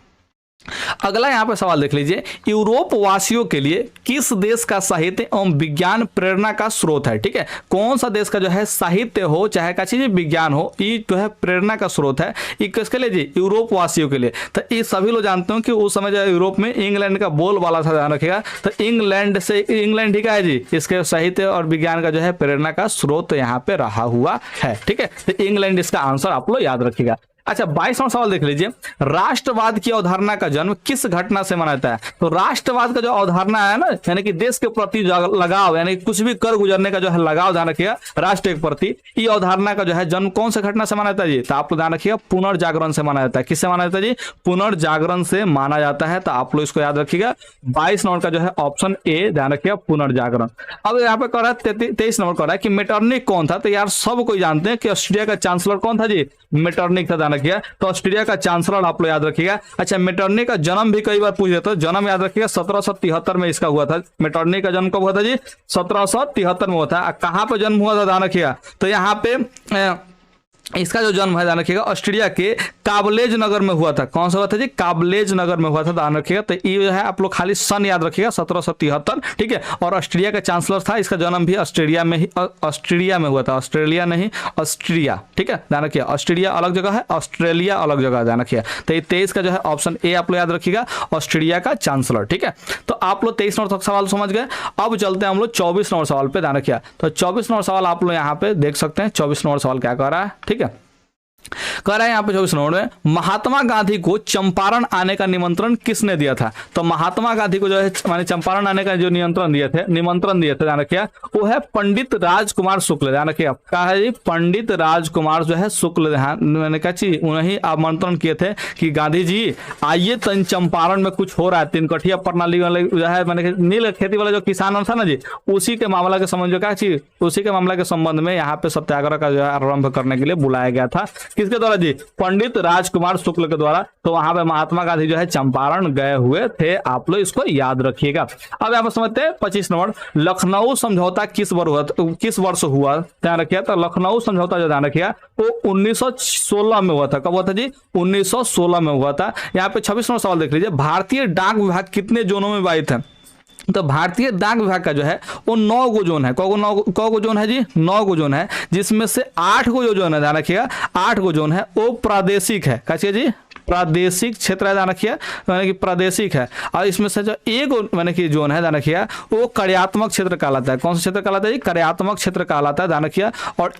अगला यहां पे सवाल देख लीजिए, यूरोप वासियों के लिए किस देश का साहित्य एवं विज्ञान प्रेरणा का स्रोत है। ठीक है, कौन सा देश का जो है साहित्य हो चाहे का चीज विज्ञान हो, ये जो है प्रेरणा का स्रोत है। ये किसके लिए जी, यूरोप वासियों के लिए। तो ये सभी लोग जानते हो कि उस समय जो है यूरोप में इंग्लैंड का बोल वाला था, ध्यान रखिएगा। तो इंग्लैंड ही का है जी, इसके साहित्य और विज्ञान का जो है प्रेरणा का स्रोत यहाँ पे रहा हुआ है। ठीक है, तो इंग्लैंड इसका आंसर आप लोग याद रखिएगा। अच्छा, 22वां सवाल देख लीजिए, राष्ट्रवाद की अवधारणा का जन्म किस घटना से मनाता है। तो राष्ट्रवाद का जो अवधारणा है ना, यानी कि देश के प्रति लगाव, यानी कुछ भी कर गुजरने का जो है लगाव, ध्यान रखिएगा, राष्ट्र के प्रति, ये अवधारणा का जो है जन्म कौन से घटना से माना जाता है जी। तो आप लोग ध्यान रखिएगा, पुनर्जागरण से माना जाता है। किससे माना जाता है जी, पुनर्जागरण से माना जाता है। तो आप लोग इसको याद रखिएगा। 22 नंबर का जो है ऑप्शन ए, ध्यान रखिएगा, पुनर्जागरण। अब यहाँ पे कह रहा है 23 नंबर कह रहा है कि मेटरनिक कौन था। तो यार सब कोई जानते हैं कि ऑस्ट्रिया का चांसलर कौन था जी, मेटरनिक था, किया। तो ऑस्ट्रेलिया का चांसलर आप लोग याद रखिएगा। अच्छा, मेटरनिक का जन्म भी कई बार पूछ लेते हैं, जन्म याद रखिएगा 1773 में इसका हुआ था। मेटरनिक का जन्म कब हुआ था जी, 1773 में हुआ था। कहां पे जन्म हुआ था, ध्यान रखिएगा। तो यहाँ पे इसका जो जन्म है, ध्यान रखिएगा, ऑस्ट्रेलिया के काबलेज नगर में हुआ था। कौन सा हुआ था जी, काबलेज नगर में हुआ था, ध्यान रखिएगा। तो ये जो है आप लोग खाली सन याद रखिएगा, 1773। ठीक है, और ऑस्ट्रेलिया का चांसलर था, इसका जन्म भी ऑस्ट्रेलिया में हुआ था। ऑस्ट्रेलिया नहीं, ऑस्ट्रिया। ठीक है, ध्यान रखिए, ऑस्ट्रेलिया अलग जगह है, ऑस्ट्रेलिया अलग जगह, ध्यान रखिए। तो ये 23 का जो है ऑप्शन ए आप लोग याद रखिएगा, ऑस्ट्रेलिया का चांसलर। ठीक है, तो आप लोग 23 नंबर तक सवाल समझ गए। अब चलते हैं हम लोग 24 नंबर सवाल पे, ध्यान रखिए। तो 24 नंबर सवाल आप लोग यहाँ पे देख सकते हैं। 24 नंबर सवाल क्या कर रहा है, ठीक है, कह रहा है यहाँ पे 24 नंबर में, महात्मा गांधी को चंपारण आने का निमंत्रण किसने दिया था। तो महात्मा गांधी को जो है माने चंपारण आने का जो निमंत्रण दिए थे, ध्यान रखिए, वो है पंडित राजकुमार शुक्ल। ध्यान रखिए, कहा है जी, पंडित राजकुमार जो है शुक्ल, ध्यान मैंने कहा चीज उन्हीं आमंत्रण किए थे कि गांधी जी आइए, तन चंपारण में कुछ हो रहा है, तिनकठिया प्रणाली वाले जो है मैंने नील खेती वाला जो किसान था ना जी, उसी के मामला के संबंध क्या चीज, उसी के मामला के संबंध में यहाँ पे सत्याग्रह का जो है आरंभ करने के लिए बुलाया गया था। किसके द्वारा जी, पंडित राजकुमार शुक्ल के द्वारा। तो वहां पे महात्मा गांधी जो है चंपारण गए हुए थे, आप लोग इसको याद रखिएगा। अब यहाँ पर समझते हैं 25 नंबर, लखनऊ समझौता किस वर्ष हुआ, ध्यान रखिए। तो लखनऊ समझौता जो ध्यान रखिएगा वो 1916 में हुआ था। कब हुआ था जी, 1916 में हुआ था। यहाँ पे 26 नंबर सवाल देख लीजिए, भारतीय डाक विभाग कितने जोनों में विभाजित है। तो भारतीय डाक विभाग का जो है वो 9 गो जोन है। कौ गो जोन है जी? 9 गो जोन है, जिसमें से 8 गो जो जोन है, ध्यान रखिएगा, 8 गो जोन है वो प्रादेशिक है। कैसे जी? प्रादेशिक क्षेत्र है, ध्यान रखिए, यानी कि प्रादेशिक है। और इसमें से जो एक मैंने कि जोन है, ध्यान रखिए, वो कार्यात्मक क्षेत्र कहलाता है। कौन सा क्षेत्र कहलाता है जी? कार्यात्मक क्षेत्र कहलाता है, ध्यान रखिए। और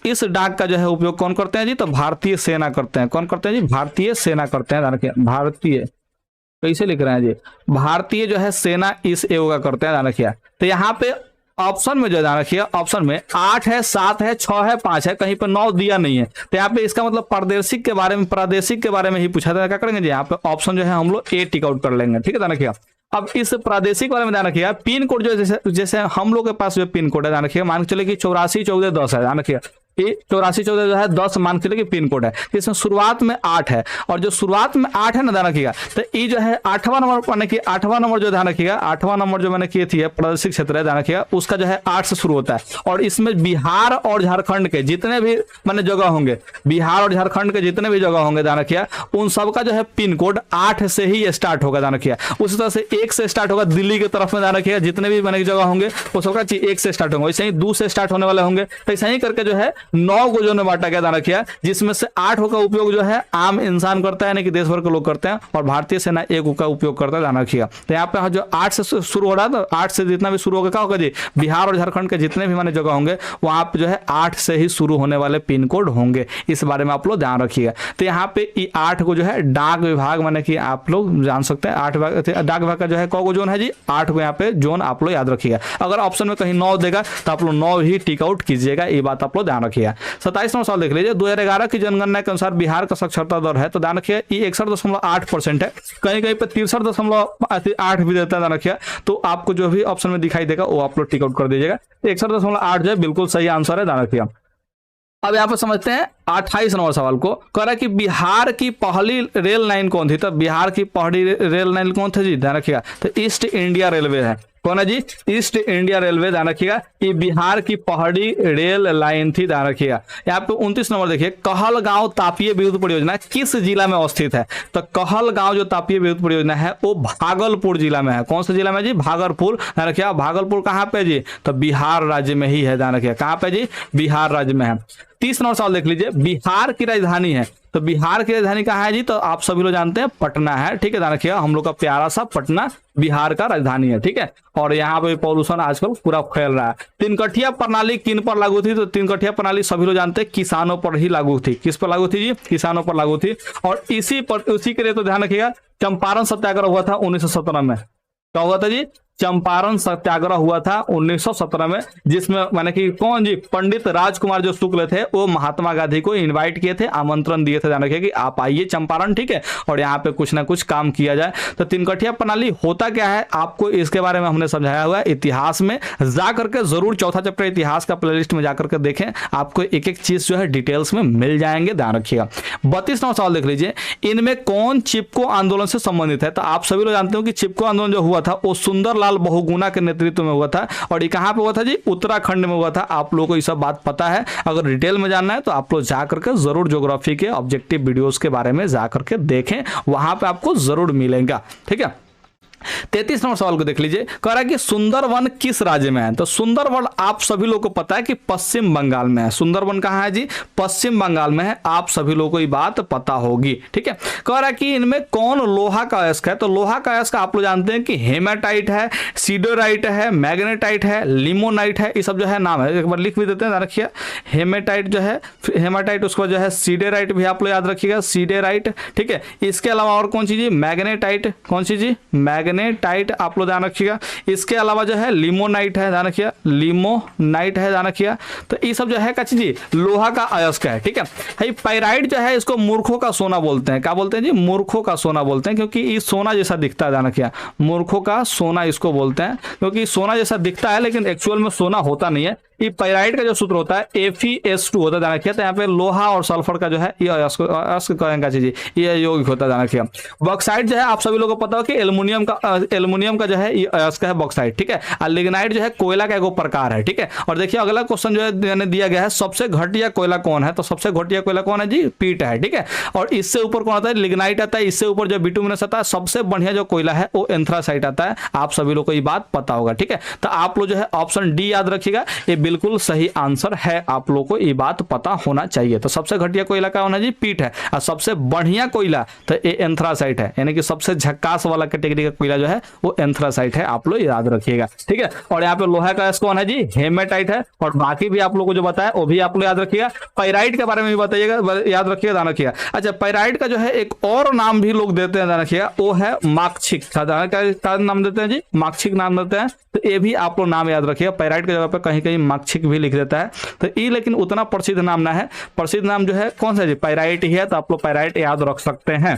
इस डाक का जो है उपयोग कौन करते हैं जी? तो भारतीय सेना करते हैं। कौन करते हैं जी? भारतीय सेना करते हैं, ध्यान रखिए। भारतीय, कैसे लिख रहे हैं जी? भारतीय जो है सेना इस एओ का करते हैं, ध्यान रखिए। तो यहाँ पे ऑप्शन में जो ध्यान रखिए, ऑप्शन में 8 है, 7 है, 6 है, 5 है, कहीं पर 9 दिया नहीं है। तो यहाँ पे इसका मतलब प्रादेशिक के बारे में ही पूछा था। क्या करेंगे जी? यहाँ पे ऑप्शन जो है हम लोग ए टिक आउट कर लेंगे, ठीक है, ध्यान रखिएगा। अब इस प्रादेशिक वाले में ध्यान रखिएगा, पिन कोड जो जैसे हम लोग के पास जो पिन कोड है, ध्यान रखिएगा, मान के चले कि 841410 है, ध्यान रखिएगा। ये 8414 जो है 10 मान के चलिए पिन कोड है, इसमें शुरुआत में 8 है, और जो शुरुआत में 8 है ना, ध्यान रखिएगा, तो ये जो है 8वां नंबर, मैंने कि 8वां नंबर जो ध्यान रखिएगा, 8वां नंबर जो मैंने की थी प्रादेशिक क्षेत्र है, ध्यान रखिएगा, उसका जो है 8 से शुरू होता है। और इसमें बिहार और झारखंड के जितने भी मैंने जगह होंगे, बिहार और झारखंड के जितने भी जगह होंगे, ध्यान रखिएगा, उन सबका जो है पिन कोड 8 से ही स्टार्ट होगा, ध्यान रखिएगा। उसी तरह से 1 से स्टार्ट होगा दिल्ली की तरफ में, ध्यान रखिएगा, जितने भी मैंने जगह होंगे वो सबका 1 से स्टार्ट होंगे। वैसे ही 2 से स्टार्ट होने वाले होंगे। तो ऐसा ही करके जो है 9 को जो बांटा गया, ध्यान रखिए, जिसमें से 8 का उपयोग जो है आम इंसान करता है, यानी कि देश भर के लोग करते हैं, और भारतीय सेना 1 का उपयोग करता है, ध्यान रखिएगा। तो यहाँ पे जो 8 से शुरू हो रहा है, तो 8 से जितना भी शुरू होगा क्या होगा जी? बिहार और झारखंड के जितने भी माने जगह होंगे वहां पे जो है 8 से ही शुरू होने वाले पिन कोड होंगे। इस बारे में आप लोग ध्यान रखिएगा। तो यहाँ पे 8 को जो है डाक विभाग, माने कि आप लोग जान सकते हैं 8 डाक विभाग का जो है कौ जोन है जी? 8 को यहाँ पे जोन आप लोग याद रखिएगा। अगर ऑप्शन में कहीं 9 देगा तो आप लोग 9 ही टिक आउट कीजिएगा, ये बात आप लोग ध्यान रखिएगा। 27वां सवाल देख लीजिए, 2011 की जनगणना के अनुसार बिहार का साक्षरता दर है, तो ध्यान रखिए ये 61.8% है, कहीं कहीं पे 63.8 भी देता है, ध्यान रखिए। तो आपको जो भी ऑप्शन में दिखाई देगा वो आप लोग टिक आउट कर दीजिएगा। 61.8 जो है बिल्कुल सही आंसर है, ध्यान रखिए। अब यहाँ पर समझते हैं 28 नंबर सवाल को। कह रहा है कि बिहार की पहली रेल लाइन कौन थी? तो बिहार की पहली रेल लाइन कौन थी जी? ध्यान रखिएगा, तो ईस्ट इंडिया रेलवे है। कौन है जी? ईस्ट इंडिया रेलवे, ध्यान रखिएगा, ये बिहार की पहली रेल लाइन थी, ध्यान रखिएगा। यहाँ पे 29 नंबर देखिए, कहलगांव तापीय विद्युत परियोजना किस जिला में अवस्थित है? तो कहलगांव जो तापीय विद्युत परियोजना है वो भागलपुर जिला में है। कौन से जिला में जी? भागलपुर, ध्यान रखिएगा। भागलपुर कहाँ पे जी? तो बिहार राज्य में ही है, ध्यान रखिएगा। कहाँ पे जी? बिहार राज्य में है। 30 नंबर सवाल देख लीजिए, बिहार की राजधानी है, तो बिहार की राजधानी कहाँ है जी? तो आप सभी लोग जानते हैं पटना है, ठीक है, ध्यान रखिएगा। हम लोग का प्यारा सा पटना बिहार का राजधानी है, ठीक है। और यहाँ पे पॉल्यूशन आजकल पूरा फैल रहा है। तीनकठिया प्रणाली किन पर लागू थी? तो तीनकठिया प्रणाली सभी लोग जानते हैं किसानों पर ही लागू थी। किस पर लागू थी जी? किसानों पर लागू थी। और उसी के लिए तो ध्यान रखिएगा चंपारण सत्याग्रह हुआ था 1917 में। क्या हुआ था जी? चंपारण सत्याग्रह हुआ था 1917 में, जिसमें माने कि कौन जी? पंडित राजकुमार जो शुक्ल थे वो महात्मा गांधी को इनवाइट किए थे, आमंत्रण दिए थे, ध्यान रखिए कि आप आइए चंपारण, ठीक है, और यहाँ पे कुछ ना कुछ काम किया जाए। तो तीनकठिया प्रणाली होता क्या है आपको इसके बारे में हमने समझाया हुआ है। इतिहास में जा करके जरूर चौथा चैप्टर इतिहास का प्लेलिस्ट में जाकर के देखें, आपको एक एक चीज जो है डिटेल्स में मिल जाएंगे, ध्यान रखिएगा। 32वां सवाल देख लीजिए, इनमें कौन चिपको आंदोलन से संबंधित है? तो आप सभी लोग जानते हो कि चिपको आंदोलन जो हुआ था वो सुंदरलाल बहुगुणा के नेतृत्व में हुआ था, और ये कहां पे हुआ था जी? उत्तराखंड में हुआ था। आप लोगों को ये सब बात पता है। अगर डिटेल में जानना है तो आप लोग जाकर के जरूर ज्योग्राफी के ऑब्जेक्टिव वीडियोस के बारे में जाकर के देखें, वहां पे आपको जरूर मिलेगा, ठीक है। 33 नंबर सवाल को देख लीजिए, कह रहा है कि सुंदरवन किस राज्य में है? तो सुंदरवन आप सभी लोगों को पता है कि पश्चिम बंगाल में है। सुंदरवन कहाँ है जी? पश्चिम बंगाल में है। आप सभी लोगों को ये बात पता होगी, ठीक है। कह रहा है कि इनमें कौन लोहा का अयस्क है? तो लोहा का अयस्क आप लोग जानते हैं कि हेमाटाइट है, सीडोराइट है, मैग्नेटाइट है, लिमोनाइट है, ये सब जो है नाम है। एक बार लिख भी देते हैं, रखिए। हेमाटाइट जो है, हेमाटाइट, उसको जो है सीडेराइट भी आप लोग याद रखिएगा, सीडेराइट, ठीक है। इसके अलावा और कौन सी जी? मैग्नेटाइट। कौन सी जी? मैग्नेटाइट, आप लोग ध्यान रखिएगा। इसके अलावा जो है लिमोनाइट है, ध्यान रखिएगा, लिमोनाइट है, ध्यान रखिएगा। तो ये सब जो है कच्ची जी लोहा का अयस्क है, ठीक है। पाइराइट जो है इसको मूर्खों का सोना बोलते हैं। क्या बोलते हैं जी? मूर्खों का सोना बोलते हैं, क्योंकि ये सोना जैसा दिखता है, ध्यान रखिएगा। मूर्खों का सोना इसको बोलते हैं, क्योंकि सोना जैसा दिखता है लेकिन एक्चुअल में सोना होता नहीं है। ये पाइराइट का जो सूत्र होता है FeS2 होता है, ध्यान रखिए। तो यहाँ पे लोहा और सल्फर का जो है ये अयस्क का चीज ये यौगिक होता है, ध्यान रखिए। बॉक्साइट जो है आप सभी लोगों को पता हो कि एल्युमिनियम का जो है ये अयस्क है बॉक्साइट, ठीक है। और लिग्नाइट जो है कोयला का एक प्रकार है, ठीक है। और देखिए अगला क्वेश्चन जो है दिया गया है, सबसे घटिया कोयला कौन है? तो सबसे घटिया कोयला कौन है जी? पीट है, ठीक है। और इससे ऊपर कौन आता है? लिग्नाइट आता है। इससे ऊपर जो बिटुमिनस आता है। सबसे बढ़िया जो कोयला है वो एंथ्रासाइट आता है। आप सभी लोग को ये बात पता होगा, ठीक है। तो आप लोग जो है ऑप्शन डी याद रखिएगा, ये बिल्कुल सही आंसर है। आप लोग को ये बात पता होना चाहिए। तो सबसे घटिया कोयला कौन है जी? पीट है। और सबसे बढ़िया कोयला तो ये एंथ्रासाइट है, यानी कि सबसे झक्कास वाला कैटेगरी का कोयला जो है वो एंथ्रासाइट है। आप लोग याद रखिएगा, ठीक है। और यहाँ पे लोहा का कौन है जी? हेमेटाइट है। और बाकी भी आप लोग को जो बताया वो भी आप लोग याद रखिएगा। पाइराइट के बारे में भी बताइएगा, याद रखिएगा, ध्यान रखिएगा। अच्छा, पाइराइट का जो है एक और नाम भी लोग देते हैं, ध्यान रखिएगा, वो है मार्कछिक। का नाम देते हैं जी? मार्कछिक नाम देते हैं। तो ये भी आप लोग नाम याद रखिएगा। पाइराइट की जगह पे कहीं कहीं मार्कछिक भी लिख देता है। तो ये लेकिन उतना प्रसिद्ध नाम ना है। प्रसिद्ध नाम जो है कौन सा जी? पाइराइट ही है। तो आप लोग पाइराइट याद रख सकते हैं,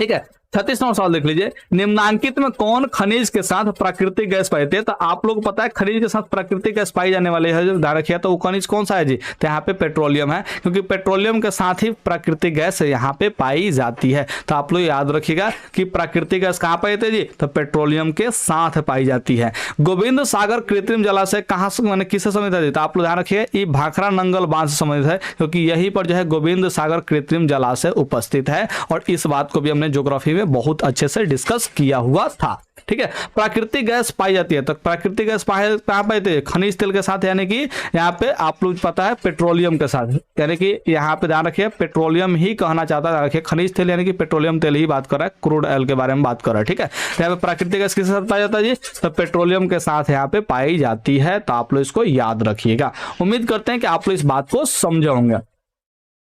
ठीक है। 36 नंबर सवाल देख लीजिए, निम्नांकित में कौन खनिज के साथ प्राकृतिक गैस पाते हैं? तो आप लोग को पता है खनिज के साथ प्राकृतिक गैस पाई जाने वाले है, ध्यान रखिए। तो वो खनिज कौन सा है जी? तो यहाँ पे पेट्रोलियम है, क्योंकि पेट्रोलियम के साथ ही प्राकृतिक गैस यहाँ पे पाई जाती है। तो आप लोग याद रखिएगा कि प्राकृतिक गैस कहाँ पाते जी? तो पेट्रोलियम के साथ पाई जाती है। गोविंद सागर कृत्रिम जलाशय कहाँ से, मैंने किससे संबंधित है? तो आप लोग ध्यान रखिए, ये भाखड़ा नंगल बांध से संबंधित है, क्योंकि यहीं पर जो है गोविंद सागर कृत्रिम जलाशय उपस्थित है। और इस बात को भी हमने ज्योग्राफी में बहुत अच्छे से डिस्कस किया हुआ था, ठीक है। प्राकृतिक गैस पाई जाती है। तो प्राकृतिक गैस कहां पाते हैं? खनिज तेल के साथ, यानी कि यहाँ पे आप लोग पता है पेट्रोलियम के साथ, यानी कि यहाँ पे ध्यान रखिए पेट्रोलियम ही कहना चाहता है। खनिज तेल यानी कि पेट्रोलियम तेल ही बात कर रहा है, क्रूड ऑयल के बारे में बात कर रहा है, ठीक है। यहाँ पे प्राकृतिक गैस किसके साथ पाया जाता है जी? तो पेट्रोलियम के साथ यहाँ पे पाई जाती है। तो आप लोग इसको याद रखिएगा। उम्मीद करते हैं कि आप लोग इस बात को समझे होंगे।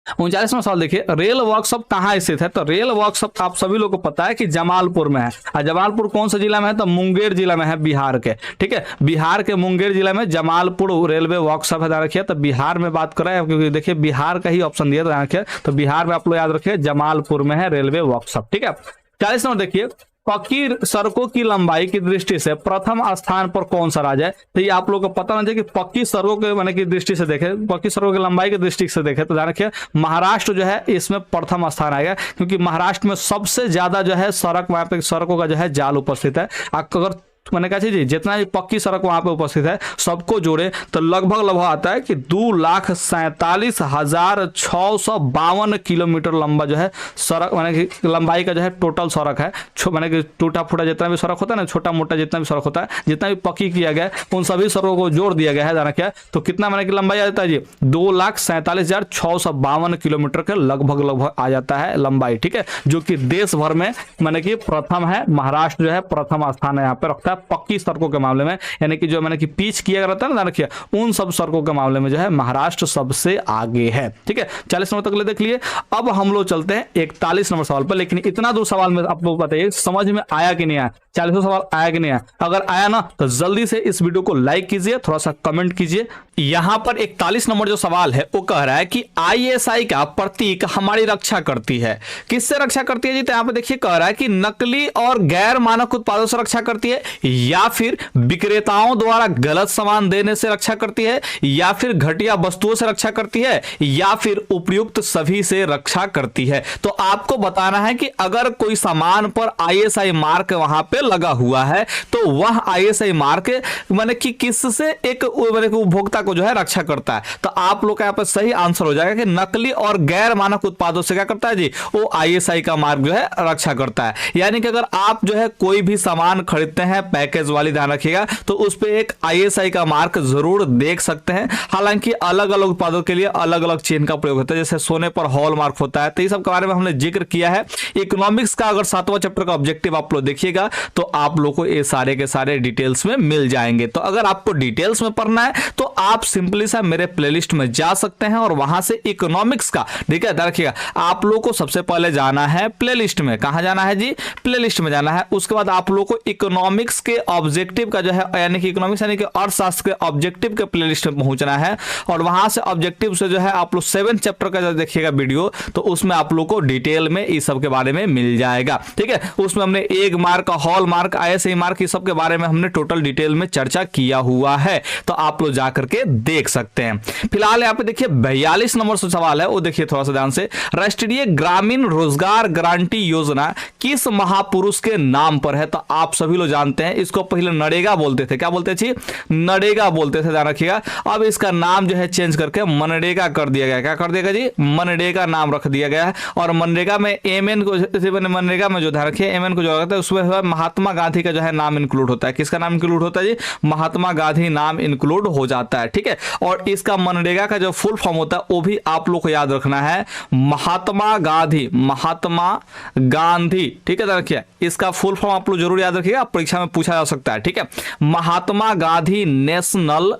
39वां सवाल देखिए, रेल वर्कशॉप कहाँ स्थित है? तो रेल वर्कशॉप आप सभी लोगों को पता है कि जमालपुर में है। और जमालपुर कौन सा जिला में है? तो मुंगेर जिला में है, बिहार के, ठीक है। बिहार के मुंगेर जिला में जमालपुर रेलवे वर्कशॉप है, ध्यान रखिए। तो बिहार में बात कर रहे हैं, क्योंकि देखिए बिहार का ही ऑप्शन दिया, ध्यान रखिए। तो बिहार में आप लोग याद रखिए जमालपुर में है रेलवे वर्कशॉप, ठीक है। 40 नंबर देखिए, पक्की सड़कों की लंबाई की दृष्टि से प्रथम स्थान पर कौन सा राज्य है? तो ये आप लोगों को पता होना चाहिए कि पक्की सड़कों के माने की दृष्टि से देखें, पक्की सड़कों की लंबाई की दृष्टि से देखें तो ध्यान रखिए महाराष्ट्र जो है इसमें प्रथम स्थान आएगा, क्योंकि महाराष्ट्र में सबसे ज्यादा जो है सड़क, वहां पे सड़कों का जो है जाल उपस्थित है। अगर मैंने कहा जी जितना भी पक्की सड़क वहां पे उपस्थित है सबको जोड़े तो लगभग आता है कि 2,47,652 किलोमीटर लंबा जो है सड़क, माने कि लंबाई का जो है टोटल सड़क है। माने कि टूटा फूटा जितना भी सड़क होता है ना, छोटा मोटा जितना भी सड़क होता है, जितना भी पक्की किया गया है उन सभी सड़कों को जोड़ दिया गया है, जाना क्या। तो कितना माने कि लंबाई आ जाता है जी? 2,47,652 किलोमीटर के लगभग आ जाता है लंबाई, ठीक है। जो कि देश भर में माने कि प्रथम है। महाराष्ट्र जो है प्रथम स्थान है यहाँ पे रखता है पक्की सड़कों के मामले में, यानी कि जो मैंने कि पिच किया रहता है ना, रखिए उन सब सड़कों के मामले में जो है महाराष्ट्र सबसे आगे है, ठीक है। 40 नंबर तक ले देख लिए। अब हम लोग चलते हैं 41 नंबर सवाल पर। लेकिन इतना दूर सवाल में आप लोग बताइए समझ में आया कि नहीं आया? 40वां सवाल आया कि नहीं आया? अगर आया ना तो जल्दी से इस वीडियो को लाइक कीजिए, थोड़ा सा कमेंट कीजिए। यहां पर 41 नंबर जो सवाल है वो कह रहा है कि ISI का प्रतीक हमारी रक्षा करती है। किससे रक्षा करती है जी? तो यहां पर देखिए कह रहा है कि नकली और गैर मानक उत्पादों से रक्षा करती है, या फिर विक्रेताओं द्वारा गलत सामान देने से रक्षा करती है, या फिर घटिया वस्तुओं से रक्षा करती है, या फिर उपयुक्त सभी से रक्षा करती है। तो आपको बताना है कि अगर कोई सामान पर ISI मार्क वहां पे लगा हुआ है तो वह ISI मार्क माने कि किससे एक उपभोक्ता को जो है रक्षा करता है। तो आप लोग का यहां पर सही आंसर हो जाएगा कि नकली और गैर मानक उत्पादों से क्या करता है जी? वो ISI का मार्क जो है रक्षा करता है। यानी कि अगर आप जो है कोई भी सामान खरीदते हैं पैकेज वाली, ध्यान रखिएगा, तो उस पे एक ISI का मार्क जरूर देख सकते हैं। हालांकि अलग अलग उत्पादों के लिए अलग अलग चेन का प्रयोग होता है, जैसे सोने पर हॉल मार्क होता है। तो ये सब के बारे में हमने जिक्र किया है। इकोनॉमिक्स का अगर 7वां चैप्टर का ऑब्जेक्टिव आप लोग देखिएगा तो आप लोग को ये सारे के सारे डिटेल्स में मिल जाएंगे। तो अगर आपको डिटेल्स में पढ़ना है तो आप सिंपली सा मेरे प्लेलिस्ट में जा सकते हैं और वहां से इकोनॉमिक्स का, ठीक है, रखिएगा। आप लोग को सबसे पहले जाना है प्लेलिस्ट में। कहां जाना है जी? प्लेलिस्ट में जाना है। उसके बाद आप लोग को इकोनॉमिक्स के ऑब्जेक्टिव का जो है यानी कि इकोनॉमिक्स यानी कि अर्थशास्त्र के ऑब्जेक्टिव के प्लेलिस्ट में पहुंचना है और वहां से ऑब्जेक्टिव से जो है आप लोग 7 चैप्टर का जो देखिएगा वीडियो, तो उसमें आप लोग को डिटेल में इस सब के बारे में मिल जाएगा। ठीक है, उसमें हमने 1 mark, hall mark, ISI mark, इस सब के बारे में हमने टोटल डिटेल में चर्चा किया हुआ है, तो आप लोग जाकर के देख सकते हैं। फिलहाल यहाँ पे देखिए 42 नंबर से सवाल है, वो देखिए थोड़ा सा ध्यान से। राष्ट्रीय ग्रामीण रोजगार गारंटी योजना किस महापुरुष के नाम पर है? तो आप सभी लोग जानते हैं, इसको पहले नरेगा बोलते थे। क्या बोलते थे? नरेगा बोलते थे, ध्यान रखिएगा। अब इसका नाम जो है चेंज करके मनरेगा कर दिया गया। क्या कर दिया गया जी? मनरेगा नाम रख दिया गया है। और मनरेगा में MN को, मनरेगा में जो ध्यान रखिए MN को जो रहता है उसमें महात्मा गांधी का जो है नाम इंक्लूड होता है। किसका नाम इंक्लूड होता है जी? महात्मा गांधी नाम इंक्लूड हो जाता है। ठीक है, और इसका मनरेगा का जो फुल फॉर्म होता है वो भी आप लोग को याद रखना है, महात्मा गांधी, महात्मा गांधी। ठीक है, ध्यान रखिए, इसका फुल फॉर्म आप लोग जरूर याद रखिएगा, परीक्षा में पूछा जा सकता है। ठीक है, महात्मा गांधी नेशनल,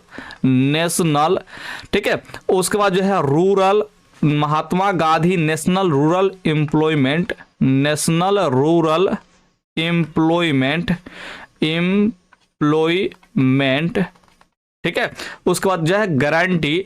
ठीक है, उसके बाद जो है rural, Mahatma Gandhi national rural employment, national rural employment, ठीक है, उसके बाद जो है गारंटी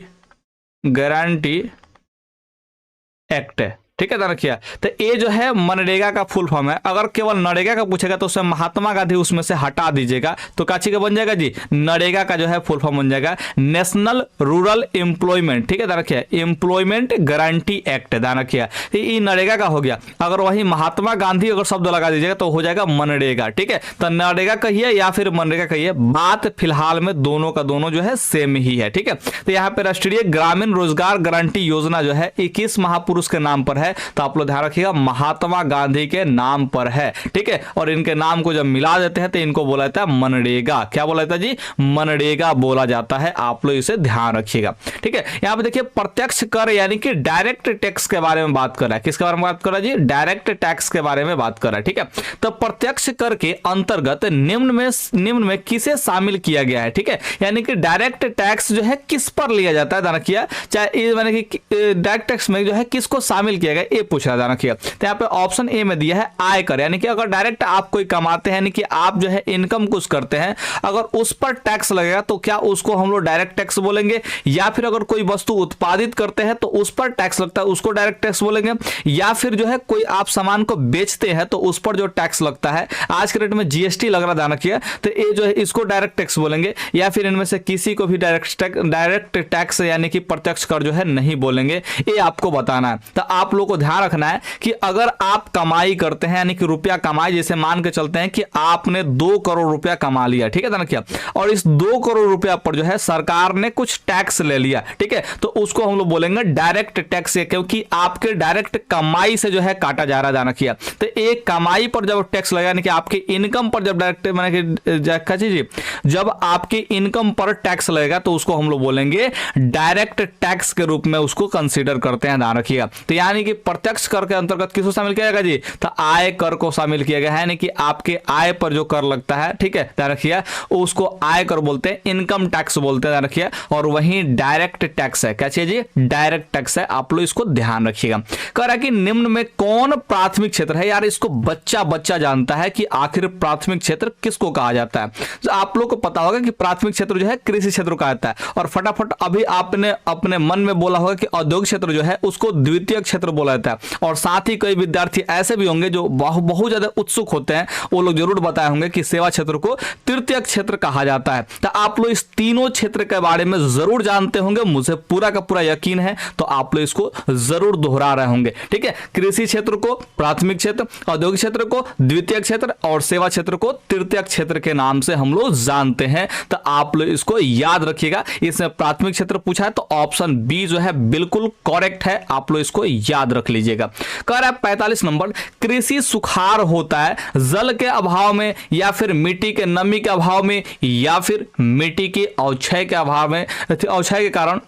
एक्ट है। ठीक है, ध्यान रखिए। तो ये जो है मनरेगा का फुल फॉर्म है। अगर केवल नरेगा का पूछेगा तो उसमें महात्मा गांधी उसमें से हटा दीजिएगा, तो काची का बन जाएगा जी? नरेगा का जो है फुल फॉर्म बन जाएगा नेशनल रूरल एम्प्लॉयमेंट। ठीक है, ध्यान रखिए, एम्प्लॉयमेंट गारंटी एक्ट, ध्यान रखिए, ये नरेगा का हो गया। अगर वही महात्मा गांधी अगर शब्द लगा दीजिएगा तो हो जाएगा मनरेगा। ठीक है, तो नरेगा कहिए या फिर मनरेगा कहिए, बात फिलहाल में दोनों का दोनों जो है सेम ही है। ठीक है, तो यहाँ पे राष्ट्रीय ग्रामीण रोजगार गारंटी योजना जो है 21 महापुरुष के नाम पर है, तो आप लोग ध्यान रखिएगा महात्मा गांधी के नाम पर है। ठीक है, और इनके नाम को जब मिला देते हैं तो इनको बोला जाता है मनरेगा। क्या बोला जाता है जी? मनरेगा बोला जाता है। आप लोग इसे ध्यान रखिएगा। ठीक है, यहां पे देखिए प्रत्यक्ष कर यानी कि डायरेक्ट टैक्स के बारे में बात कर रहा है। किसके बारे में बात कर रहा है जी? डायरेक्ट टैक्स के बारे में बात कर रहा है। ठीक है, तो प्रत्यक्ष कर के अंतर्गत निम्न में किसे शामिल किया गया है? ठीक है, यानी कि डायरेक्ट टैक्स जो है किस पर लिया जाता है, ध्यान रखिए, चाहे यानी कि डायरेक्ट टैक्स में जो है किसको शामिल किया गया, ये पूछ रहा था। तो यहाँ पे ऑप्शन ए में दिया है आयकर, यानी कि अगर डायरेक्ट आप कोई कमाते हैं, यानी कि आप जो है इनकम कुछ करते हैं, अगर उस पर टैक्स लगेगा तो क्या उसको हम लोग डायरेक्ट टैक्स बोलेंगे, या फिर अगर कोई वस्तु उत्पादित करते हैं तो उस पर टैक्स लगता है उसको डायरेक्ट टैक्स बोलेंगे, या फिर जो है कोई आप सामान को बेचते हैं तो उस पर जो टैक्स लगता है, आज के रेट में GST लग रहा, ध्यान रखिए, तो ये जो है इसको डायरेक्ट टैक्स बोलेंगे, या फिर इनमें से किसी को भी डायरेक्ट टैक्स यानी कि प्रत्यक्ष कर जो है नहीं बोलेंगे। ये आपको बताना है। तो आप लोग को ध्यान रखना है कि अगर आप कमाई करते हैं यानी कि रुपया कमाई, जैसे मान के चलते हैं कि आपने 2 करोड़ रुपया कमा लिया, ठीक है, ध्यान रखिए, और इस 2 करोड़ रुपया पर जो है सरकार ने कुछ टैक्स ले लिया, ठीक है, तो उसको हम लोग बोलेंगे डायरेक्ट टैक्स, क्योंकि आपके डायरेक्ट कमाई से जो है काटा जा रहा है, ध्यान रखिए। तो एक कमाई पर जब टैक्स लगा यानी कि आपके इनकम पर जब डायरेक्ट जब आपकी इनकम पर टैक्स लगेगा तो उसको हम लोग बोलेंगे डायरेक्ट टैक्स के रूप में उसको कंसीडर करते हैं, ध्यान रखिएगा। तो यानी कि प्रत्यक्ष कर के अंतर्गत किसको शामिल किया जाएगा जी? तो आय कर को शामिल किया गया है, यानी कि आपके आय पर जो कर लगता है, ठीक है, ध्यान रखिए, उसको आय कर बोलते हैं, इनकम टैक्स बोलते हैं, ध्यान रखिए, और वही डायरेक्ट टैक्स है। क्या चाहिए जी? डायरेक्ट टैक्स है। आप लोग इसको ध्यान रखिएगा। कह रहा है कि निम्न में कौन प्राथमिक क्षेत्र है? यार इसको बच्चा जानता है कि आखिर प्राथमिक क्षेत्र किसको कहा जाता है। तो आप लोग को पता होगा कि प्राथमिक क्षेत्र जो है कृषि क्षेत्र कहा जाता है, और फटाफट अभी आपने अपने मन में बोला होगा कि औद्योगिक क्षेत्र जो है उसको द्वितीय क्षेत्र बोला जाता है। और साथ ही कई विद्यार्थी ऐसे भी होंगे जो बहुत ज्यादा उत्सुक होते हैं, वो लोग जरूर बताए होंगे कि सेवा क्षेत्र को तृतीय क्षेत्र कहा जाता है। तो आप लोग इस तीनों क्षेत्र के बारे में जरूर जानते होंगे, मुझे पूरा का पूरा यकीन है, तो आप लोग इसको जरूर दोहरा रहे होंगे, ठीक है। कृषि क्षेत्र को प्राथमिक क्षेत्र, औद्योगिक क्षेत्र को द्वितीय क्षेत्र और सेवा क्षेत्र को तृतीय क्षेत्र के नाम से हम लोग जानते हैं। तो आप लोग इसको याद रखिएगा। इसमें प्राथमिक क्षेत्र पूछा है तो ऑप्शन बी जो है बिल्कुल करेक्ट है, आप लोग इसको याद रख लीजिएगा। कह रहा है 45 नंबर, कृषि सुखाड़ होता है जल के अभाव में, या फिर मिट्टी के नमी के अभाव में, या फिर मिट्टी के अवक्षय के अभाव में, अवक्षय के कारण,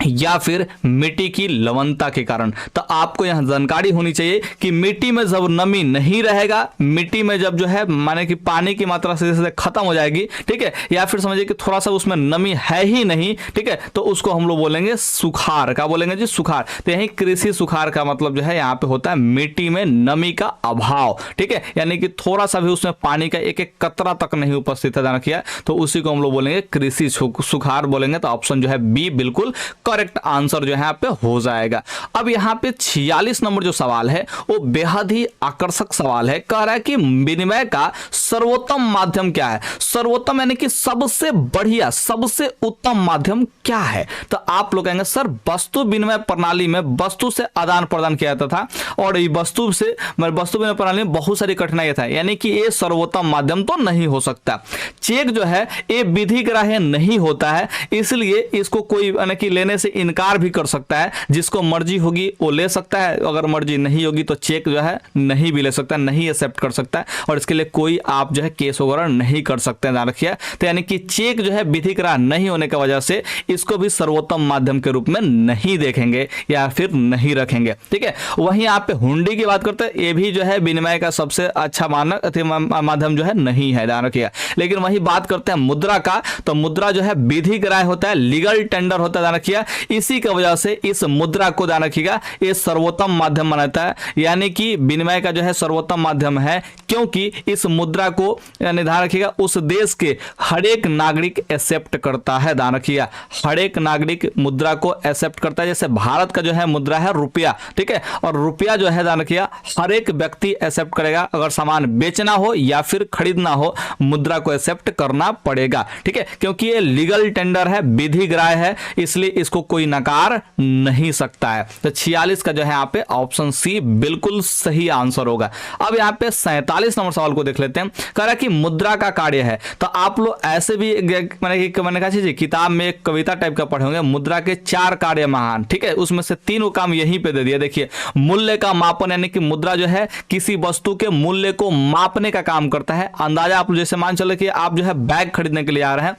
या फिर मिट्टी की लवणता के कारण। तो आपको यहां जानकारी होनी चाहिए कि मिट्टी में जब नमी नहीं रहेगा, मिट्टी में जब जो है माने कि पानी की मात्रा से जैसे खत्म हो जाएगी, ठीक है, या फिर समझिए कि थोड़ा सा उसमें नमी है ही नहीं, ठीक है, तो उसको हम लोग बोलेंगे सुखाड़। क्या बोलेंगे जी? सुखाड़। तो यही कृषि सुखाड़ का मतलब जो है यहाँ पे होता है मिट्टी में नमी का अभाव, ठीक है, यानी कि थोड़ा सा भी उसमें पानी का एक एक कतरा तक नहीं उपस्थित है, ध्यान रखिए, तो उसी को हम लोग बोलेंगे कृषि सुखाड़ बोलेंगे। तो ऑप्शन जो है बी बिल्कुल करेक्ट आंसर जो है यहाँ पे हो जाएगा। अब यहाँ पे 46 नंबर जो सवाल है वो बेहद ही आकर्षक सवाल है। कह रहा है कि विनिमय का सर्वोत्तम माध्यम क्या है? सर्वोत्तम यानी कि सबसे बढ़िया, सबसे उत्तम माध्यम क्या है? तो आप लोग कहेंगे सर वस्तु विनिमय प्रणाली में वस्तु से आदान प्रदान किया जाता था और वस्तु विनिमय प्रणाली में बहुत सारी कठिनाई था, यानी कि ये सर्वोत्तम माध्यम तो नहीं हो सकता। चेक जो है ये विधिग्राह्य नहीं होता है, इसलिए इसको कोई यानी कि लेने से इनकार भी कर सकता है। जिसको मर्जी होगी वो ले सकता है, अगर मर्जी नहीं होगी तो चेक जो है नहीं भी ले सकता है, नहीं एक्सेप्ट कर सकता है, और इसके लिए कोई आप जो है केस वगैरह नहीं कर सकते हैं, ध्यान रखिए। तो यानी कि चेक जो है विधिग्राह्य नहीं होने की वजह से इसको भी सर्वोत्तम माध्यम के रूप में नहीं देखेंगे या फिर नहीं रखेंगे, ठीक है। वहीं आप पे हुंडी की बात करते हैं, ये भी जो है विनिमय का सबसे अच्छा माध्यम जो है नहीं है, ध्यान रखिए। लेकिन वही बात करते हैं मुद्रा का, तो मुद्रा जो है विधिग्राह्य होता है, लीगल टेंडर होता है, ध्यान रखिए। इसी की वजह से इस मुद्रा को ध्यान रखिएगा ये सर्वोत्तम माध्यम मानता है, यानी कि विनिमय का जो है सर्वोत्तम माध्यम है, क्योंकि इस मुद्रा को यानी ध्यान रखिएगा उस देश के हर एक नागरिक एक्सेप्ट करता है, ध्यान रखिएगा हर एक नागरिक मुद्रा को एक्सेप्ट करता है। जैसे भारत का जो है मुद्रा है रुपया, ठीक है, और रुपया जो है ध्यान रखिएगा हर एक व्यक्ति एक्सेप्ट करेगा। अगर सामान बेचना हो या फिर खरीदना हो मुद्रा को एक्सेप्ट करना पड़ेगा, ठीक है, क्योंकि ये लीगल टेंडर है, विधिग्राह्य है, इसलिए इसको कोई नकार नहीं सकता है। तो 46 का जो है यहाँ पे ऑप्शन सी बिल्कुल सही आंसर होगा। अब यहाँ पे 47 नंबर सवाल को देख लेते हैं। कह रहा है कि मुद्रा का कार्य है, तो आप लोग ऐसे भी मैंने कहा चीज किताब में एक कविता टाइप का पढ़े होंगे, मुद्रा के 4 कार्य महान, ठीक है, उसमें से 3 काम यहीं पे दे दिया। देखिए मूल्य का मापन, यानी कि मुद्रा जो है किसी वस्तु के मूल्य को मापने का काम करता है। अंदाजा आप जैसे मान चले कि आप जो है बैग खरीदने के लिए आ रहे हैं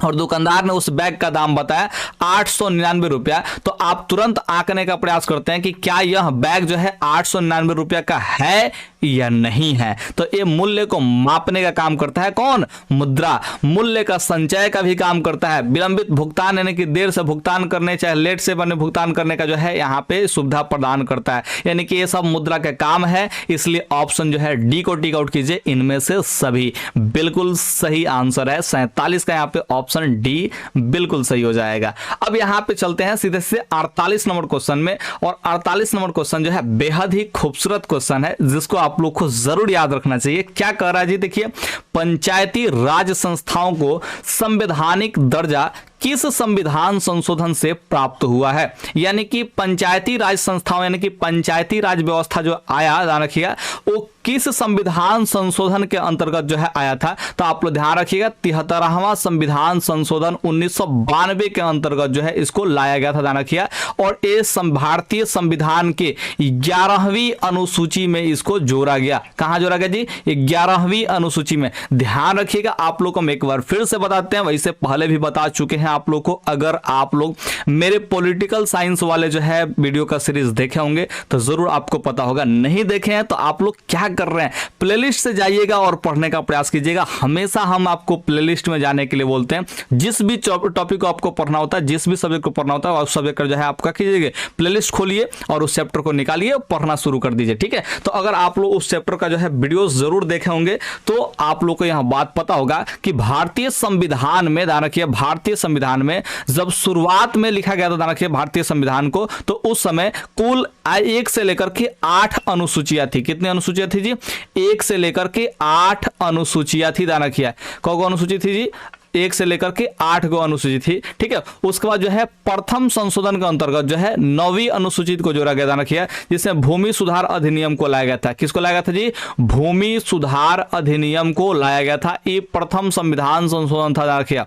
और दुकानदार ने उस बैग का दाम बताया 899 रुपया, तो आप तुरंत आंकने का प्रयास करते हैं कि क्या यह बैग जो है 899 रुपया का है या नहीं है। तो ये मूल्य को मापने का काम करता है कौन? मुद्रा। मूल्य का संचय का भी काम करता है, विलंबित भुगतान यानी कि देर से भुगतान करने चाहे लेट से बने भुगतान करने का जो है यहाँ पे सुविधा प्रदान करता है, यानी कि ये सब मुद्रा के काम है। इसलिए ऑप्शन जो है डी को टिक आउट कीजिए, इनमें से सभी बिल्कुल सही आंसर है। 47 का यहाँ पे ऑप्शन डी बिल्कुल सही हो जाएगा। अब यहाँ पे चलते हैं सीधे से 48 नंबर क्वेश्चन में, और 48 नंबर क्वेश्चन जो है बेहद ही खूबसूरत क्वेश्चन है जिसको आप लोग को जरूर याद रखना चाहिए। क्या कह रहा है जी? देखिए पंचायती राज संस्थाओं को संवैधानिक दर्जा किस संविधान संशोधन से प्राप्त हुआ है? यानी कि पंचायती राज संस्थाओं यानी कि पंचायती राज व्यवस्था जो आया, ध्यान रखिएगा वो किस संविधान संशोधन के अंतर्गत जो है आया था? तो आप लोग ध्यान रखिएगा 73वां संविधान संशोधन 1992 के अंतर्गत जो है इसको लाया गया था, ध्यान रखिएगा। और ये भारतीय संविधान के 11वीं अनुसूची में इसको जोड़ा गया। कहां जोड़ा गया जी? 11वीं अनुसूची में। ध्यान रखिएगा, आप लोग को हम एक बार फिर से बताते हैं, वैसे पहले भी बता चुके हैं आप लोग को। अगर आप लोग मेरे पॉलिटिकल साइंस वाले जो है वीडियो का सीरीज देखे होंगे तो जरूर आपको पता होगा। नहीं देखे हैं तो आप लोग क्या कर रहे हैं, प्लेलिस्ट से जाइएगा और पढ़ने का प्रयास कीजिएगा। हमेशा हम आपको प्लेलिस्ट में जाने के लिए बोलते हैं। जिस भी टॉपिक को आपको पढ़ना होता है, जिस भी सब्जेक्ट को पढ़ना होता है, उस सब्जेक्ट का जो है आपका कीजिएगा प्लेलिस्ट खोलिए और उस चैप्टर को निकालिए, पढ़ना शुरू कर दीजिए, ठीक है। तो अगर आप लोग उस चैप्टर का जो है वीडियो जरूर देखे होंगे तो आप लोग को यहां बात पता होगा कि भारतीय संविधान में, ध्यान रखिए, भारतीय संविधान में जब शुरुआत में लिखा गया था, ध्यान रखिए, भारतीय संविधान को, तो उस समय कुल 1 से लेकर के 8 अनुसूचियां थी। कितनी अनुसूचियां थी जी? 1 से लेकर के 8 अनुसूचियां थी, ध्यान रखिए। कौन अनुसूची थी जी? 1 से लेकर के 8 गो अनुसूची थी, ठीक है। उसके बाद जो है प्रथम संशोधन के अंतर्गत जो है 9वीं अनुसूचित को जोड़ा गया, ध्यान रखिए, जिसमें भूमि सुधार अधिनियम को लाया गया था। किसको लाया गया था जी? भूमि सुधार अधिनियम को लाया गया था। ये प्रथम संविधान संशोधन था, ध्यान रखिए।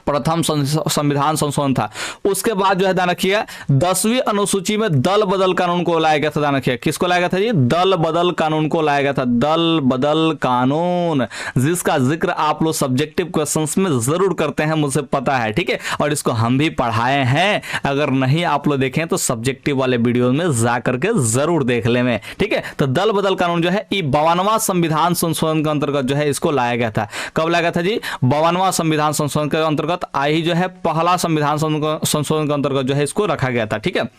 प्रथम संविधान संशोधन था। उसके बाद जो है ध्यान रखिएगा 10वीं अनुसूची में दल बदल कानून को लाया गया था। ध्यान रखिएगा किसको लाया गया था जी? दल बदल कानून को लाया गया था। दल बदल कानून, जिसका जिक्र आप लोग सब्जेक्टिव क्वेश्चंस में जरूर करते हैं, मुझे पता है, ठीक है, और इसको हम भी पढ़ाए हैं। अगर नहीं आप लोग देखें तो सब्जेक्टिव वाले वीडियो में जा करके जरूर देख ले में, ठीक है। तो दल बदल कानून जो है 52वां संविधान संशोधन के अंतर्गत जो है इसको लाया गया था। कब लाया गया था जी? 52वां संविधान संशोधन के अंतर्गत आई जो है पहला संविधान संशोधन के अंतर्गत जो है इसको रखा गया था, ठीक है।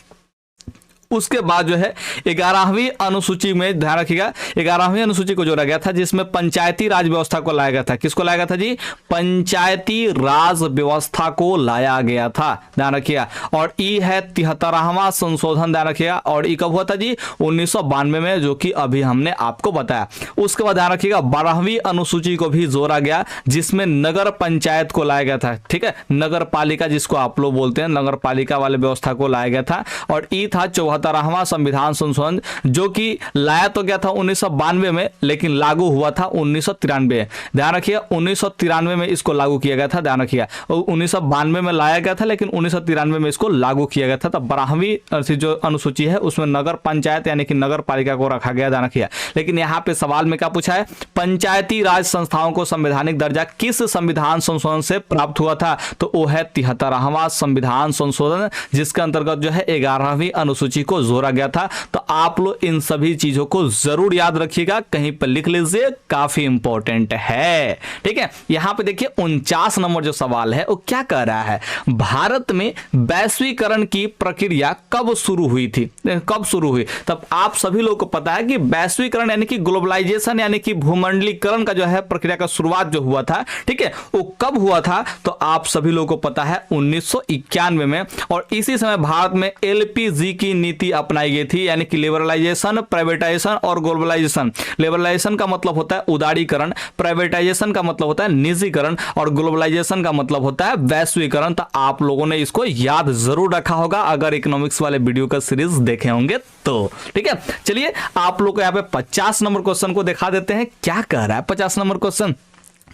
उसके बाद जो है 11वीं अनुसूची में ध्यान रखिएगा 11वीं अनुसूची को जोड़ा गया था, जिसमें पंचायती राज व्यवस्था को लाया गया था। किसको लाया गया था जी? पंचायती राज व्यवस्था को लाया गया था, ध्यान रखिएगा। और ई है 73वां संशोधन, ध्यान रखिएगा। और ई कब हुआ था जी? 1992 में, जो कि अभी हमने आपको बताया। उसके बाद ध्यान रखिएगा 12वीं अनुसूची को भी जोड़ा गया, जिसमें नगर पंचायत को लाया गया था, ठीक है। नगर पालिका जिसको आप लोग बोलते हैं, नगर पालिका वाले व्यवस्था को लाया गया था। और ई था 74वां संविधान संशोधन, जो कि लाया तो गया था 1992 में, लेकिन लागू हुआ था 1993। ध्यान रखिए 1993 में इसको लागू किया गया था। ध्यान रखिए 1992 में लाया गया था, लेकिन 1993 में इसको लागू किया गया था। तब 12वीं जो अनुसूची है उसमें नगर पंचायत यानी कि नगर पालिका को रखा गया। ध्यान रखिए। लेकिन यहाँ पे सवाल में क्या पूछा है? पंचायती राज संस्थाओं को संवैधानिक दर्जा किस संविधान संशोधन से प्राप्त हुआ था? तो वो है 73वां संविधान संशोधन, जिसके अंतर्गत जो है 11वीं अनुसूची को जोड़ा गया था। तो आप लोग इन सभी चीजों को जरूर याद रखिएगा, कहीं पर लिख लीजिए, काफी इंपॉर्टेंट है, ठीक है। यहां पे देखिए 49 नंबर जो सवाल है वो क्या कह रहा है? भारत में वैश्वीकरण की प्रक्रिया कब शुरू हुई थी? कब शुरू हुई? तब आप सभी लोगों को पता है कि वैश्वीकरण यानी कि ग्लोबलाइजेशन यानी कि भूमंडलीकरण का जो है प्रक्रिया का शुरुआत जो हुआ था, ठीक है, वो कब हुआ था? तो आप सभी लोगों को पता है 1991 में। और इसी समय भारत में एलपीजी की नीति अपनाई गई थी, यानी कि लिबरलाइजेशन, प्राइवेटाइजेशन और ग्लोबलाइजेशन। लिबरलाइजेशन का मतलब होता है उदारीकरण, प्राइवेटाइजेशन का मतलब होता है निजीकरण, और ग्लोबलाइजेशन का मतलब होता है वैश्वीकरण। तो आप लोगों ने इसको याद जरूर रखा होगा अगर इकोनॉमिक्स वाले वीडियो का सीरीज देखे होंगे तो, ठीक है। चलिए आप लोग को यहाँ पे 50 नंबर क्वेश्चन को दिखा देते हैं। क्या कह रहा है 50 नंबर क्वेश्चन?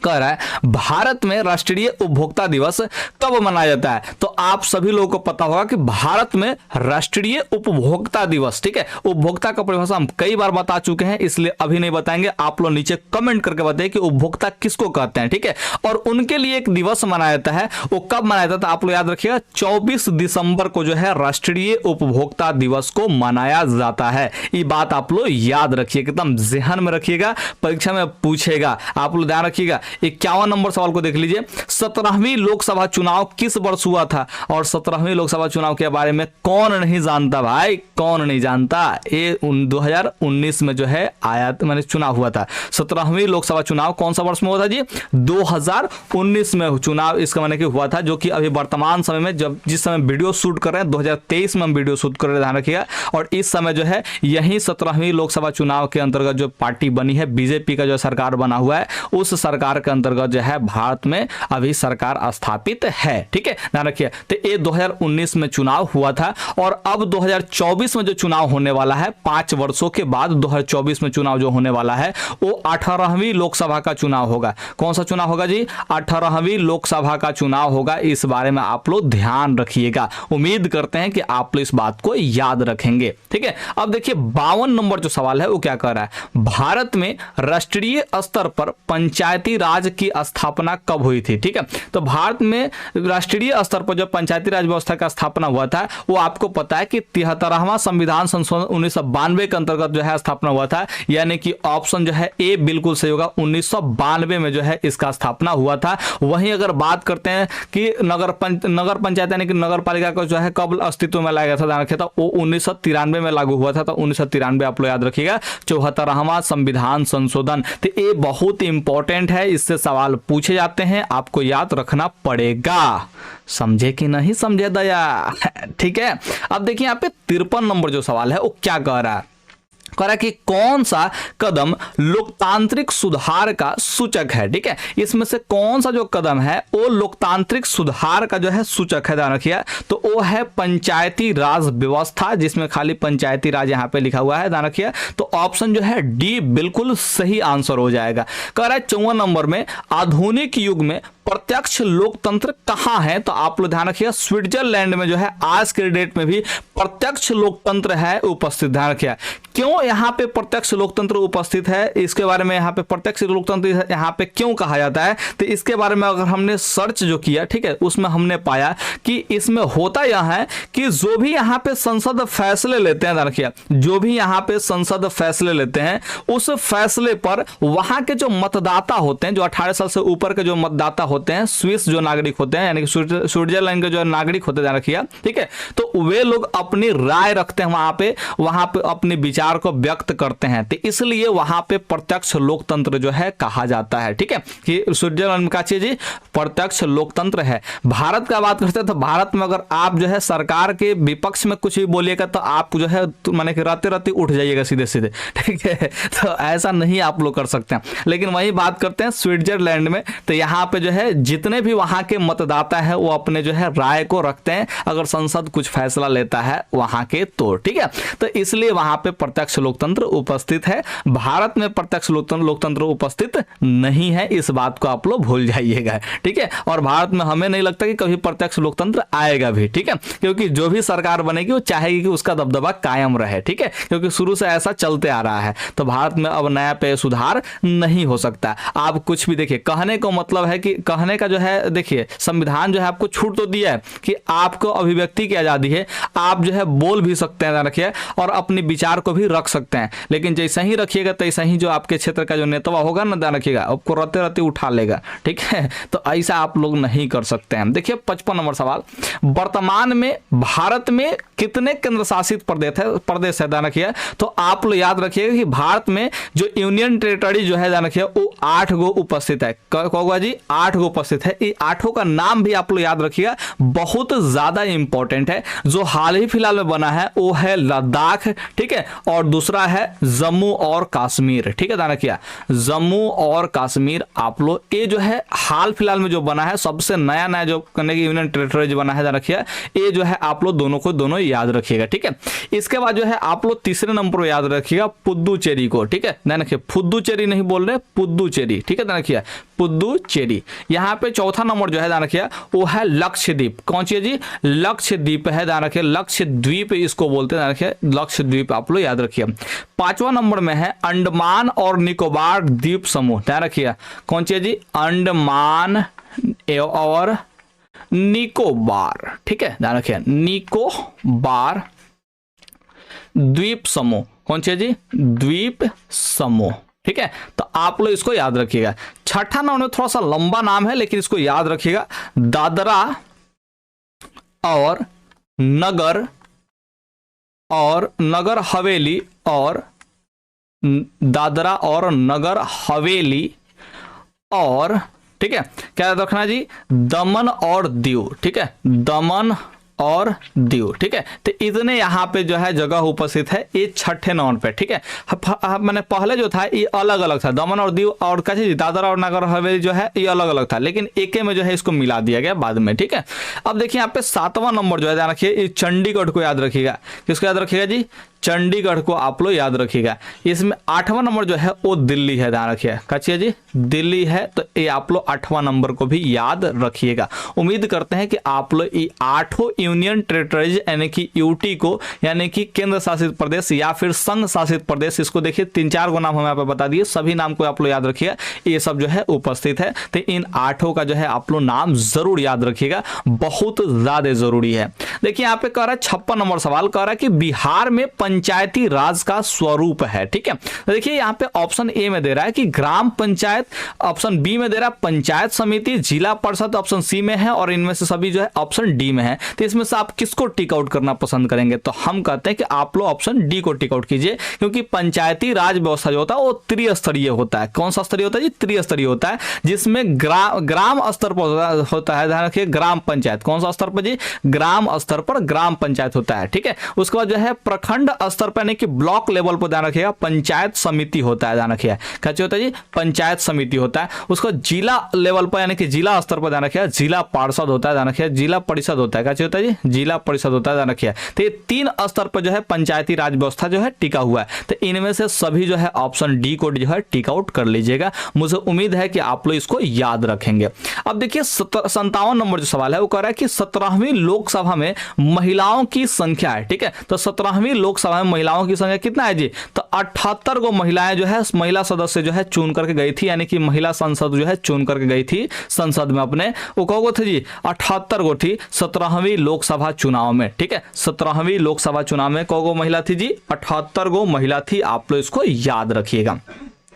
कह रहा है भारत में राष्ट्रीय उपभोक्ता दिवस कब मनाया जाता है? तो आप सभी लोगों को पता होगा कि भारत में राष्ट्रीय उपभोक्ता दिवस, ठीक है, उपभोक्ता का परिभाषा हम कई बार बता चुके हैं, इसलिए अभी नहीं बताएंगे। आप लोग नीचे कमेंट करके बताइए कि उपभोक्ता किसको कहते हैं, ठीक है। और उनके लिए एक दिवस मनाया जाता है, वो कब मनाया जाता है? आप लोग याद रखिएगा 24 दिसंबर को जो है राष्ट्रीय उपभोक्ता दिवस को मनाया जाता है। ये बात आप लोग याद रखिएगा, एकदम ज़हन में रखिएगा, परीक्षा में पूछेगा। आप लोग ध्यान रखिएगा। 51 नंबर सवाल को देख लीजिए। 17वीं लोकसभा चुनाव किस वर्ष हुआ था? और 17वीं लोकसभा चुनाव के बारे में कौन नहीं जानता भाई? कौन नहीं जानता? ये 2019 में जो है आया, मैंने चुनाव हुआ था। 17वीं लोकसभा चुनाव कौन सा वर्ष में हुआ था जी? 2019 में चुनाव इसका मैंने कि हुआ था, जो कि अभी वर्तमान समय में जब जिस समय वीडियो शूट कर रहे हैं 2023 में हम वीडियो शूट कर रहे हैं, ध्यान रखिएगा। और इस समय जो है यही 17वीं लोकसभा चुनाव के अंतर्गत जो पार्टी बनी है, बीजेपी का जो सरकार बना हुआ है, उस सरकार के अंतर्गत जो है भारत में अभी सरकार स्थापित है, ठीक है, ध्यान रखिए। तो ये 2019 में चुनाव हुआ था। और अब 2024 में जो चुनाव होने वाला है, 5 वर्षों के बाद 2024 में चुनाव जो होने वाला है वो 18वीं लोकसभा का चुनाव होगा। कौन सा चुनाव होगा जी? 18वीं लोकसभा का चुनाव होगा। इस बारे में आप लोग ध्यान रखिएगा। उम्मीद करते हैं कि आप लोग इस बात को याद रखेंगे, ठीक है। अब देखिए 52 नंबर जो सवाल है वो क्या कह रहा है? भारत में राष्ट्रीय स्तर पर पंचायती राज की स्थापना कब हुई थी? ठीक है, तो भारत में राष्ट्रीय स्तर पर जो पंचायती राज व्यवस्था का स्थापना हुआ था वो आपको पता है कि 73वां संविधान संशोधन 1992 के अंतर्गत जो है स्थापना हुआ था, यानी कि ऑप्शन जो है ए बिल्कुल सही होगा। 1992 में जो है इसका स्थापना हुआ था। वहीं अगर बात करते हैं कि नगर पंचायत यानी कि नगर पालिका को जो है कब अस्तित्व में लाया गया था, ध्यान रखिए, तो वो 1993 में लागू हुआ था। तो 1993 आप लोग याद रखिएगा। 74वां संविधान संशोधन, तो ये बहुत इंपॉर्टेंट है, इससे सवाल पूछे जाते हैं, आपको याद रखना पड़ेगा। समझे कि नहीं समझे दया? ठीक है। अब देखिए यहाँ पे 53 नंबर जो सवाल है वो क्या कह रहा है? कह रहा है कि कौन सा कदम लोकतांत्रिक सुधार का सूचक है? ठीक है, इसमें से कौन सा जो कदम है वो लोकतांत्रिक सुधार का जो है सूचक है, ध्यान रखिए। तो वो है पंचायती राज व्यवस्था, जिसमें खाली पंचायती राज यहाँ पे लिखा हुआ है, ध्यान रखिए। तो ऑप्शन जो है डी बिल्कुल सही आंसर हो जाएगा। कह रहा है 54 नंबर में आधुनिक युग में प्रत्यक्ष लोकतंत्र कहाँ है, तो आप लोग ध्यान रखिएगा स्विट्जरलैंड में जो है आज के डेट में भी प्रत्यक्ष लोकतंत्र है उपस्थित। ध्यान रखिएगा क्यों यहाँ पे प्रत्यक्ष लोकतंत्र उपस्थित है, इसके बारे में यहाँ पे प्रत्यक्ष लोकतंत्र यहाँ पे क्यों कहा जाता है, तो इसके बारे में अगर हमने सर्च जो किया, ठीक है, उसमें हमने पाया कि इसमें होता यह है कि जो भी यहाँ पे संसद फैसले लेते हैं, ध्यान रखिएगा जो भी यहाँ पे संसद फैसले लेते हैं उस फैसले पर वहां के जो मतदाता होते हैं, जो 18 साल से ऊपर के जो मतदाता होते हैं, स्विस जो नागरिक होते हैं यानी कि स्विट्जरलैंड के जो नागरिक होते हैं, ध्यान रखिएगा, ठीक है, तो वे लोग अपनी राय रखते हैं वहां पे अपने विचार को व्यक्त करते हैं, तो इसलिए वहां पे प्रत्यक्ष लोकतंत्र जो है कहा जाता है। ठीक है, कि स्विट्जरलैंड का चीज प्रत्यक्ष लोकतंत्र है। भारत का बात करते हैं तो भारत में अगर आप जो है सरकार के विपक्ष में कुछ भी बोलिएगा तो आप जो है माने कि राते राते उठ जाइएगा सीधे सीधे, ठीक है, तो ऐसा नहीं आप लोग कर सकते हैं। लेकिन वही बात करते हैं स्विट्जरलैंड में, तो यहाँ पे जो है जितने भी वहां के मतदाता है वो अपने जो है राय को रखते हैं अगर संसद कुछ फैसला लेता है वहां के तो, ठीक है, तो इसलिए वहां पे प्रत्यक्ष लोकतंत्र उपस्थित है। भारत में प्रत्यक्ष लोकतंत्र उपस्थित नहीं है, इस बात को आप लोग भूल जाइएगा, ठीक है, और भारत में हमें नहीं लगता कि कभी प्रत्यक्ष लोकतंत्र आएगा भी, ठीक है, क्योंकि जो भी सरकार बनेगी वो चाहेगी कि उसका दबदबा कायम रहे, ठीक है, क्योंकि शुरू से ऐसा चलते आ रहा है। तो भारत में अब नया पे सुधार नहीं हो सकता। आप कुछ भी देखिए, कहने को मतलब है कि कहने का जो है, देखिए संविधान जो है आपको छूट तो दिया है कि आपको अभिव्यक्ति की आजादी है, आप जो है बोल भी सकते हैं, रखिए, और अपने विचार को भी रख सकते हैं, लेकिन जैसे ही रखिएगा तैसे ही जो आपके क्षेत्र का जो नेता होगा ना, ध्यान रखिएगा, आपको रहते रहते उठा लेगा, ठीक है, तो ऐसा आप लोग नहीं कर सकते हैं। देखिए 55 नंबर सवाल, वर्तमान में भारत में कितने केंद्र शासित प्रदेश है, ध्यान रखिए, तो आप लोग याद रखिएगा कि भारत में जो यूनियन टेरिटरी जो है, ध्यान रखिए, वो 8 गो उपस्थित है। कहोगा जी 8 गो उपस्थित है। ये 8 का नाम भी आप लोग याद रखिएगा, बहुत ज्यादा इंपॉर्टेंट है। जो हाल ही फिलहाल में बना है वो है लद्दाख, ठीक है, और दूसरा है जम्मू और कश्मीर, ठीक है, ध्यान रखिए, जम्मू और कश्मीर। आप लोग ये जो है हाल फिलहाल में जो बना है, सबसे नया नया जो करने की यूनियन टेरिटरी जो बना है, ध्यान रखिए, ये जो है आप लोग दोनों को दोनों याद रखिएगा, ठीक है। इसके बाद जो है आप लोग तीसरे नंबर पर याद रखिएगा पुद्दुचेरी को, ठीक है, ध्यान रखिए, पुद्दुचेरी नहीं बोल रहे, पुद्दुचेरी, ठीक है, ध्यान रखिए, पुद्दुचेरी। यहाँ पे चौथा नंबर जो है, ध्यान रखिए, वो है लक्षद्वीप। कौन सी है जी? लक्षद्वीप है, ध्यान रखिए, लक्षद्वीप इसको बोलते हैं, ध्यान रखिए, लक्षद्वीप आप लोग याद रखिए। पांचवा नंबर में है अंडमान और निकोबार द्वीप समूह, ध्यान रखिए, कौन सी है जी? अंडमान और निकोबार, ठीक है, ध्यान रखिए, निकोबार द्वीप समूह, कौन सी है जी? द्वीप समूह, ठीक है, तो आप लोग इसको याद रखिएगा। छठा नाम में थोड़ा सा लंबा नाम है लेकिन इसको याद रखिएगा, दादरा और नगर हवेली और दादरा और नगर हवेली और, ठीक है, क्या याद रखना जी? दमन और दीव, ठीक है, दमन और दीव, ठीक है, तो इतने यहाँ पे जो है जगह उपस्थित है, ये छठे नंबर पे, ठीक है। मैंने पहले जो था ये अलग अलग था, दमन और दीव और कैसे दादरा और नगर हवेली जो है ये अलग अलग था, लेकिन एक में जो है इसको मिला दिया गया बाद में, ठीक है। अब देखिए यहाँ पे 7वां नंबर जो है, ध्यान रखिए, ये चंडीगढ़ को याद रखिएगा। किसको याद रखिएगा जी? चंडीगढ़ को आप लोग याद रखिएगा। इसमें 8वां नंबर जो है वो दिल्ली है, ध्यान रखिए, कचिए जी, दिल्ली है, तो ये आप लोग 8वां नंबर को भी याद रखिएगा। उम्मीद करते हैं कि आप लोग ये 8 यूनियन टेरिटरीज यानी कि यूटी को, यानी कि केंद्र शासित प्रदेश या फिर संघ शासित प्रदेश, इसको देखिए 3-4 गो नाम हमें यहाँ पे बता दिए, सभी नाम को आप लोग याद रखिएगा, ये सब जो है उपस्थित है। तो इन 8 का जो है आप लोग नाम जरूर याद रखिएगा, बहुत ज्यादा जरूरी है। देखिए यहाँ पे कह रहा है 56 नंबर सवाल कह रहा है कि बिहार में पंचायती राज का स्वरूप है, ठीक है। देखिए यहाँ पे ऑप्शन ए में दे रहा है कि ग्राम पंचायत, ऑप्शन बी में दे रहा है पंचायत समिति, जिला परिषद ऑप्शन सी में है, और इनमें से सभी जो है ऑप्शन डी में है। तो इसमें से आप किसको टिक आउट करना पसंद करेंगे? तो हम कहते हैं कि आप लोग ऑप्शन डी को टिक आउट कीजिए, क्योंकि पंचायती राज व्यवस्था जो होता है वो त्रिस्तरीय होता है। कौन सा स्तरीय होता है जी? त्रिस्तरीय होता है, जिसमें ग्राम स्तर पर होता है, ध्यान रखिए, ग्राम पंचायत। कौन सा स्तर पर जी? ग्राम स्तर पर ग्राम पंचायत होता है, ठीक है। उसके बाद जो है प्रखंड स्तर पर यानी कि ब्लॉक लेवल पर ध्यान रखिएगा पंचायत समिति होता है, ध्यान रखिएगा क्या चीज होता है जी, पंचायत समिति होता है। उसको जिला लेवल पर यानी कि जिला स्तर पर ध्यान रखिएगा जिला पार्षद होता है, ध्यान रखिएगा जिला परिषद होता है, क्या चीज होता है जी, जिला परिषद होता है, ध्यान रखिएगा। तो ये 3 स्तर पर जो है पंचायती राज व्यवस्था जो है टिका हुआ है। तो इनमें से सभी जो है ऑप्शन डी को जो है टिक आउट कर लीजिएगा। मुझे उम्मीद है कि आप लोग इसको याद रखेंगे। अब देखिए 57 नंबर जो सवाल है वो कह रहा है कि 17वीं लोकसभा में महिलाओं की संख्या है, ठीक है। तो 17वीं लोकसभा में महिलाओं की संख्या कितना है जी, तो 78 गो महिलाएं जो है महिला सदस्य जो है चुन करके गई थी, यानी कि महिला संसद जो है चुन करके गई थी संसद में अपने, वो कौ गो थे जी, 78 गो थी 17वीं लोकसभा चुनाव में, ठीक है। 17वीं लोकसभा चुनाव में कौ गो महिला थी जी, 78 गो महिला थी। आप लोग इसको याद रखिएगा,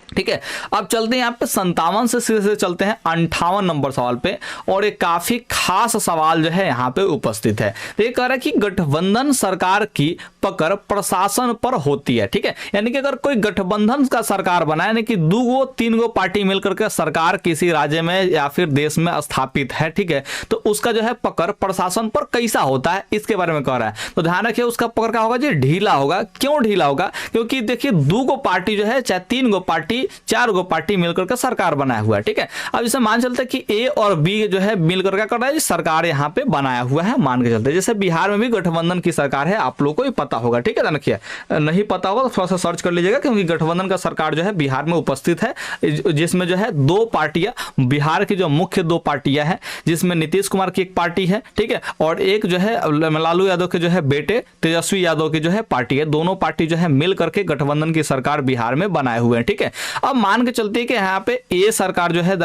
ठीक है। अब चलते हैं यहाँ पे 57 से सीधे चलते हैं 58 नंबर सवाल पे, और एक काफी खास सवाल जो है यहाँ पे उपस्थित है। तो ये कह रहा है कि गठबंधन सरकार की पकड़ प्रशासन पर होती है, ठीक है। यानी कि अगर कोई गठबंधन का सरकार बना, यानी कि 2-3 गो पार्टी मिलकर के सरकार किसी राज्य में या फिर देश में स्थापित है, ठीक है, तो उसका जो है पकड़ प्रशासन पर कैसा होता है इसके बारे में कह रहा है। तो ध्यान रखिए उसका पकड़ क्या होगा जी, ढीला होगा। क्यों ढीला होगा, क्योंकि देखिए 2 गो पार्टी जो है, चाहे 3 गो पार्टी 4 गो पार्टी मिलकर के सरकार बनाया हुआ है, ठीक है। अब इसे मान चलते हैं कि ए और बी जो है मिलकर क्या कर रहा है, सरकार यहाँ पे बनाया हुआ है, मान के चलते। जैसे बिहार में भी गठबंधन की सरकार है, आप लोगों को भी पता होगा, ठीक है। देखिए नहीं पता होगा तो थोड़ा सा सर्च कर लीजिएगा, क्योंकि गठबंधन का सरकार जो है बिहार में उपस्थित है, जिसमें जो है 2 पार्टियां, बिहार की जो मुख्य 2 पार्टियां हैं, जिसमें नीतीश कुमार की एक पार्टी है, ठीक है, और एक जो है लालू यादव के जो है बेटे तेजस्वी यादव की जो है पार्टी है। दोनों पार्टी जो है मिल करके गठबंधन की सरकार बिहार में बनाए हुए हैं, ठीक है। अब मान के चलते हैं कि यहाँ पे ए सरकार जो है,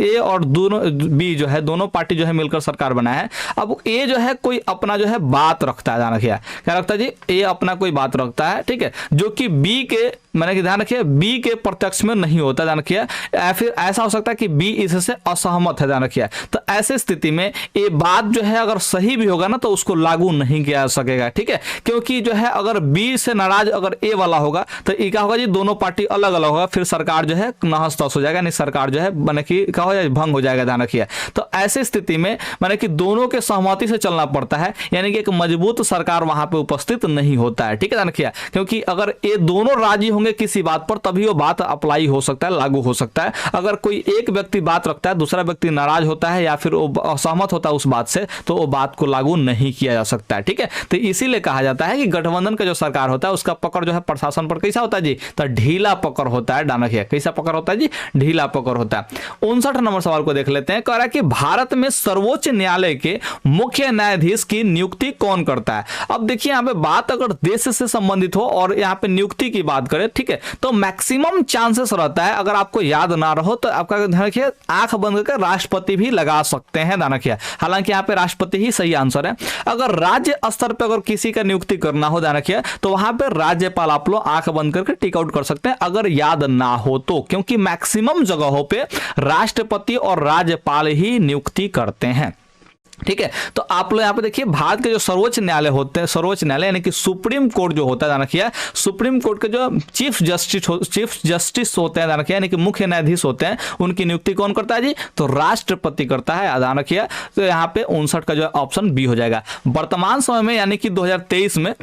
ए और दोनों बी जो है, दोनों पार्टी जो है मिलकर सरकार बनाया है। अब ए जो है कोई अपना जो है बात रखता है, ध्यान रखिए क्या रखता है जी, ए अपना कोई बात रखता है, ठीक है, जो कि बी के, मैंने कि ध्यान रखिए बी के प्रत्यक्ष में नहीं होता, ध्यान रखिए। या फिर ऐसा हो सकता है कि बी इससे असहमत है, ध्यान रखिए। तो ऐसे स्थिति में ये बात जो है अगर सही भी होगा ना तो उसको लागू नहीं किया जा सकेगा, ठीक है, क्योंकि जो है अगर बी से नाराज अगर ए वाला होगा तो ये क्या होगा जी, दोनों पार्टी अलग अलग होगा, फिर सरकार जो है नहस तहस हो जाएगा, नहीं सरकार जो है मैंने कि क्या हो जाएगा, भंग हो जाएगा, ध्यान रखिए। तो ऐसी स्थिति में मैंने कि दोनों के सहमति से चलना पड़ता है, यानी कि एक मजबूत सरकार वहां पे उपस्थित नहीं होता है, ठीक है, ध्यान रखिए। क्योंकि अगर ये दोनों राजी होंगे किसी बात पर तभी वो बात अप्लाई हो सकता है, लागू हो सकता है। अगर कोई एक व्यक्ति बात रखता है, दूसरा व्यक्ति नाराज होता है या फिर वो असहमत होता है उस बात से, तो वो बात को लागू नहीं किया जा सकता है, ठीक है। तो इसीलिए कहा जाता है कि गठबंधन का जो सरकार होता है उसका पकड़ जो है प्रशासन पर कैसा होता है जी, तो ढीला पकड़ होता है, ध्यान रखिए कैसा पकड़ होता है जी, ढीला पकड़ होता है। 59 नंबर सवाल को देख लेते हैं। कह रहा है कि भारत में सर्वोच्च न्यायालय के मुख्य न्यायाधीश की नियुक्ति कौन करता है। अब देखिए यहाँ पे बात अगर देश से संबंधित हो और यहाँ पे नियुक्ति की बात करें, ठीक है, तो मैक्सिमम चांसेस रहता है, अगर आपको याद ना रहो तो आपका ध्यान रखिए आंख बंद करके राष्ट्रपति भी लगा सकते हैं, ध्यान रखिए। हालांकि यहाँ पे राष्ट्रपति ही सही आंसर है। अगर राज्य स्तर पर अगर किसी का नियुक्ति करना हो, ध्यान रखिए, तो वहां पर राज्यपाल आप लोग आंख बंद करके टिक आउट कर सकते हैं अगर याद ना हो तो, क्योंकि मैक्सिमम जगहों पे राष्ट्रपति और राज्यपाल ही नियुक्ति करते हैं, ठीक है। तो आप लोग यहाँ पे देखिए भारत के जो सर्वोच्च न्यायालय होते हैं, सर्वोच्च न्यायालय यानी कि सुप्रीम कोर्ट जो होता है, ध्यान रखिए, सुप्रीम कोर्ट के जो चीफ जस्टिस होते हैं, ध्यान रखिए, यानी कि मुख्य न्यायाधीश होते हैं, उनकी नियुक्ति कौन करता है जी, तो राष्ट्रपति करता है, ध्यान रखिए। तो यहाँ पे 59 का जो ऑप्शन बी हो जाएगा। वर्तमान समय में यानी कि 2023 में,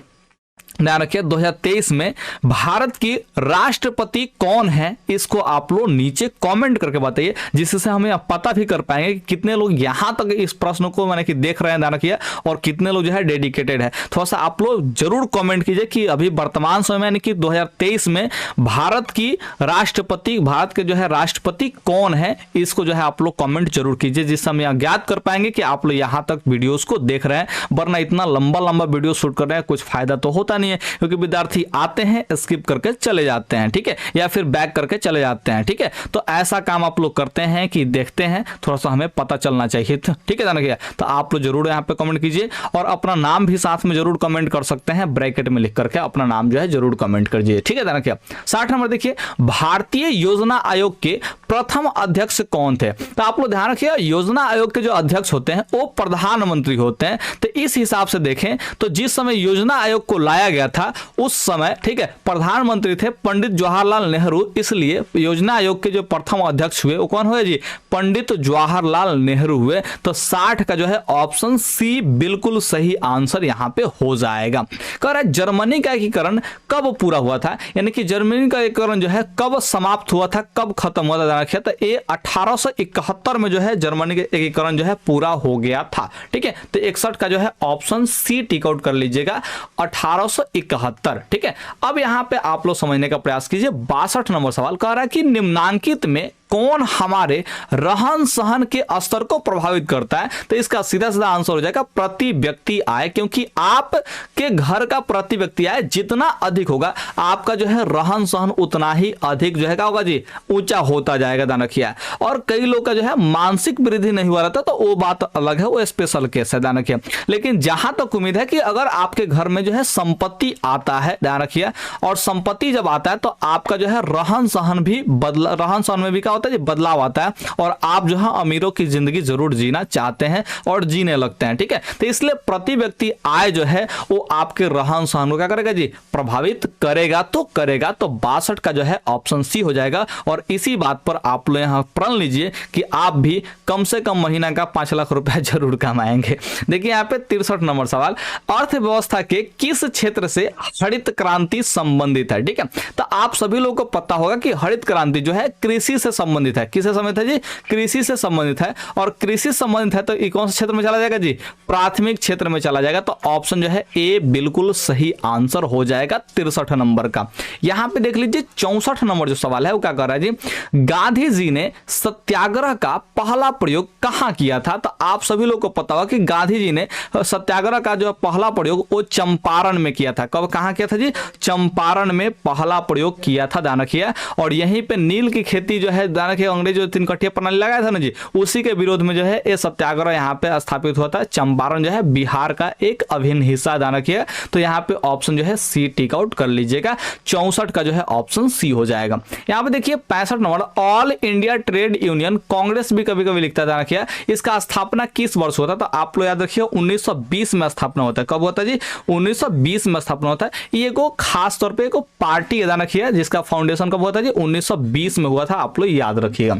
ध्यान रखिए 2023 में भारत की राष्ट्रपति कौन है, इसको आप लोग नीचे कमेंट करके बताइए, जिससे हमें पता भी कर पाएंगे कि कितने लोग यहां तक इस प्रश्न को मैंने कि देख रहे हैं, ध्यान रखिए, और कितने लोग जो है डेडिकेटेड है। थोड़ा सा आप लोग जरूर कमेंट कीजिए कि अभी वर्तमान समय में यानी कि 2023 में भारत की राष्ट्रपति, भारत के जो है राष्ट्रपति कौन है, इसको जो है आप लोग कमेंट जरूर कीजिए, जिससे हम ज्ञात कर पाएंगे कि आप लोग यहां तक वीडियोस को देख रहे हैं। वरना इतना लंबा लंबा वीडियो शूट कर रहे हैं, कुछ फायदा तो होता नहीं है, क्योंकि विद्यार्थी आते हैं स्किप करके चले जाते हैं, ठीक है, या फिर बैक करके चले जाते हैं, ठीक है। तो ऐसा काम आप लोग करते हैं कि देखते हैं, थोड़ा सा हमें पता चलना चाहिए, ठीक है, जाना गया। तो आप लोग जरूर यहाँ पे कमेंट कीजिए और अपना नाम भी साथ में जरूर कमेंट कर सकते हैं, ब्रैकेट में लिख करके अपना नाम जो है जरूर कमेंट करिए, ठीक है, जाना क्या। 60 नंबर देखिए, भारतीय योजना आयोग के प्रथम अध्यक्ष कौन थे। तो आप लोग ध्यान रखिए, योजना आयोग के जो अध्यक्ष होते हैं वो प्रधानमंत्री होते हैं। तो इस हिसाब से देखें तो जिस समय योजना आयोग को लाया गया था उस समय, ठीक है, प्रधानमंत्री थे पंडित जवाहरलाल नेहरू, इसलिए योजना आयोग के जो प्रथम अध्यक्ष हुए वो कौन हुए जी, पंडित जवाहरलाल नेहरू हुए। तो 60 का जो है ऑप्शन सी बिल्कुल सही आंसर यहां पे हो जाएगा। कह रहा है जर्मनी का एकीकरण कब पूरा हुआ था, यानी कि जर्मनी का एकीकरण जो है कब समाप्त हुआ था, कब खत्म हुआ था, तो ये 1871 में जो है जर्मनी का एकीकरण जो है पूरा हो गया था। ठीक है, तो 61 का जो है ऑप्शन सी टिक आउट कर लीजिएगा, 1871। ठीक है, अब यहां पे आप लोग समझने का प्रयास कीजिए। 62 नंबर सवाल कह रहा है कि निम्नांकित में कौन हमारे रहन सहन के स्तर को प्रभावित करता है। तो इसका सीधा सीधा आंसर हो जाएगा प्रति व्यक्ति आय, क्योंकि आपके घर का प्रति व्यक्ति आय जितना अधिक होगा आपका जो है रहन सहन उतना ही अधिक जो है क्या होगा जी, ऊंचा होता जाएगा, ध्यान रखिए। और कई लोग का जो है मानसिक वृद्धि नहीं हुआ रहता, तो वो बात अलग है, वो स्पेशल केस है, ध्यान रखिए। लेकिन जहां तक उम्मीद है कि अगर आपके घर में जो है संपत्ति आता है, ध्यान रखिए, और संपत्ति जब आता है तो आपका जो है रहन सहन भी बदला, रहन सहन में भी क्या होता है, बदलाव आता है, और आप जो है अमीरों की जिंदगी जरूर जीना चाहते हैं और जीने लगते हैं। ठीक है, तो इसलिए प्रति व्यक्ति आय जो है वो आपके रहन सहन को क्या करेगा जी, प्रभावित करेगा। तो 62 का जो है ऑप्शन सी हो जाएगा। और इसी बात पर आप लोग यहां प्रण लीजिए कि आप भी कम से कम महीना का 5 लाख रुपया जरूर कमाएंगे। देखिए यहाँ पे 63 नंबर सवाल, अर्थव्यवस्था के किस क्षेत्र से हरित क्रांति संबंधित है। ठीक है, तो आप सभी लोगों को पता होगा कि हरित क्रांति जो है कृषि से संबंधित है। किससे संबंधित है जी, कृषि से संबंधित है। और कृषि संबंधित है तो ये कौन से क्षेत्र में चला जाएगा जी, प्राथमिक क्षेत्र में चला जाएगा। तो ऑप्शन जो है ए बिल्कुल सही आंसर हो जाएगा 63 नंबर का। यहां पे देख लीजिए 64 नंबर जो सवाल है वो क्या कर रहा है जी, गांधी जी ने सत्याग्रह का पहला प्रयोग कहां किया था। तो आप सभी लोग को पता होगा कि गांधी जी ने सत्याग्रह का जो पहला प्रयोग वो चंपारण में किया था। कब, कहां किया था जी, चंपारण में पहला प्रयोग किया था, ध्यान रखिए। और यहीं पे नील की खेती जो है, ध्यान रखिए, अंग्रेज जो 3 कठिया प्रणाली लगाया था ना जी, उसी के विरोध में जो है ये सत्याग्रह यहाँ पे स्थापित हुआ था। चंपारण जो है बिहार का एक अभिन्न हिस्सा, ध्यान रखिए। तो यहाँ पे ऑप्शन जो है सी टिक आउट कर लीजिएगा, 64 का जो है ऑप्शन सी हो जाएगा। यहाँ पे देखिए 65 number, all India trade union Congress भी कभी कभी लिखता था, रखिए, इसका स्थापना किस वर्ष होता है। तो आप लोग याद रखिए 1920 में स्थापना होता है। कब होता है जी, 1920 में स्थापना होता है। ये को खास तौर पे एक पार्टी, ध्यान रखिए, जिसका फाउंडेशन कब होता है जी, 1920 में हुआ था, आप लोग याद रखिएगा।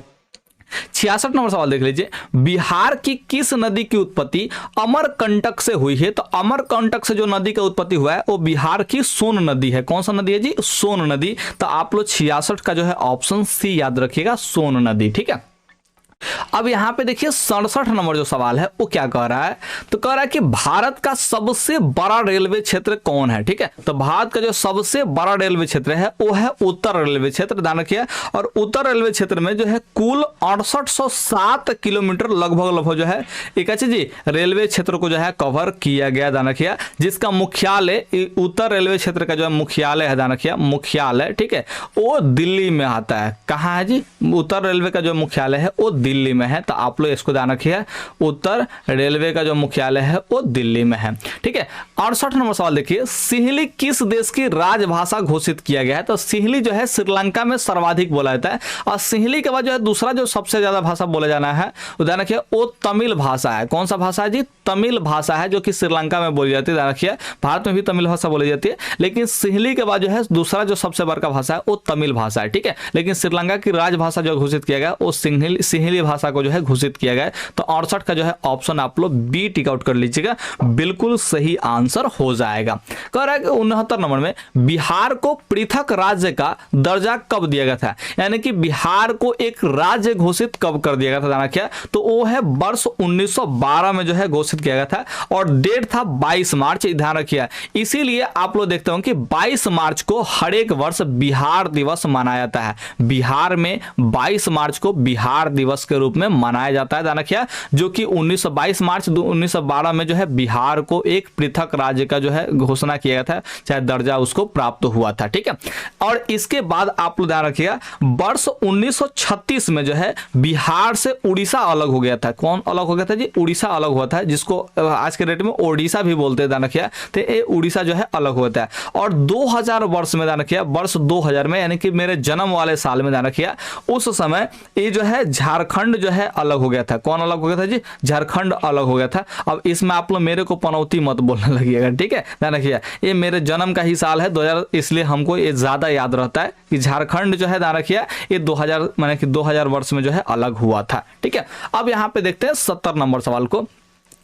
66 नंबर सवाल देख लीजिए, बिहार की किस नदी की उत्पत्ति अमरकंटक से हुई है। तो अमरकंटक से जो नदी का उत्पत्ति हुआ है वो बिहार की सोन नदी है। कौन सा नदी है जी, सोन नदी। तो आप लोग 66 का जो है ऑप्शन सी याद रखिएगा, सोन नदी। ठीक है, अब यहां पे देखिए 67 नंबर जो सवाल है वो क्या कह रहा है, तो कह रहा है कि भारत का सबसे बड़ा रेलवे क्षेत्र कौन है। ठीक है, तो भारत का जो सबसे बड़ा रेलवे क्षेत्र है वो है उत्तर रेलवे क्षेत्र, ध्यान रखिए। और उत्तर रेलवे क्षेत्र में जो है कुल 6807 किलोमीटर लगभग जो है एक अच्छी जी रेलवे क्षेत्र को जो है कवर किया गया, ध्यान रखिए। जिसका मुख्यालय, उत्तर रेलवे क्षेत्र का जो है मुख्यालय है, ध्यान रखिए, मुख्यालय, ठीक है, वो दिल्ली में आता है। कहाँ है जी, उत्तर रेलवे का जो मुख्यालय है वो दिल्ली में है। तो आप लोग इसको ध्यान रखिए, उत्तर रेलवे का जो मुख्यालय है वो दिल्ली में है। ठीक है, 68 नंबर सवाल देखिए, सिंहली किस देश की राजभाषा घोषित किया गया है। तो सिंहली जो है श्रीलंका में सर्वाधिक बोला जाता है। और सिंहली के बाद जो है दूसरा जो सबसे ज्यादा भाषा बोला जाना है, ध्यान रखिए, वो तमिल भाषा है। कौन सा भाषा है जी, तमिल भाषा है, जो कि श्रीलंका में बोली जाती है, ध्यान रखिए। भारत में भी तमिल भाषा बोली जाती है, लेकिन सिंहली के बाद जो है दूसरा जो सबसे बड़ा भाषा है वो तमिल भाषा है। ठीक है, लेकिन श्रीलंका की राजभाषा जो घोषित किया गया वो सिंहली भाषा को जो है घोषित किया गया। तो 68 का जो है ऑप्शन आप लोग बी टिक आउट कर लीजिएगा, बिल्कुल सही आंसर हो जाएगा। कह रहा है कि 69 नंबर में बिहार को पृथक राज्य का दर्जा कब दिया गया था, यानी कि बिहार को एक राज्य घोषित कब कर दिया गया था, जाना क्या, तो वो है वर्ष 1912 में जो है घोषित किया गया था। और डेट था 22 मार्च, ध्यान रखिए। इसीलिए आप लोग देखते हो कि 22 मार्च को हर एक वर्ष बिहार दिवस मनाया जाता है। बिहार में 22 मार्च को बिहार दिवस के रूप में मनाया जाता है, ध्यान रखिए, जो कि 22 मार्च 1912 में जो है बिहार को एक पृथक राज्य का जो है घोषणा किया गया था, चाहे दर्जा उसको प्राप्त हुआ था। ठीक है, और इसके बाद आप लोग ध्यान रखिएगा वर्ष 1936 में जो है बिहार से उड़ीसा अलग हो गया था। कौन अलग हो गया था जी, उड़ीसा अलग हुआ था, जिसको आज के डेट में ओडिशा भी बोलते हैं, ध्यान रखिए। तो ये उड़ीसा जो है अलग होता है। और 2000 वर्ष में, ध्यान रखिए, वर्ष 2000 में, यानी कि मेरे जन्म वाले साल में, ध्यान रखिए, उस समय ये जो है झारखंड झारखंड जो है अलग हो गया था। कौन अलग हो गया था जी? झारखंड अलग हो गया था। अब इसमें आप लोग मेरे को पनौती मत बोलने लगिएगा, ठीक है, ध्यान रखिए। ये मेरे जन्म का ही साल है 2000, इसलिए हमको ये ज्यादा याद रहता है कि झारखंड जो है, ध्यान रखिए, ये 2000 माने कि 2000 वर्ष में जो है अलग हुआ था, ठीक है। अब यहाँ पे देखते हैं 70 नंबर सवाल को।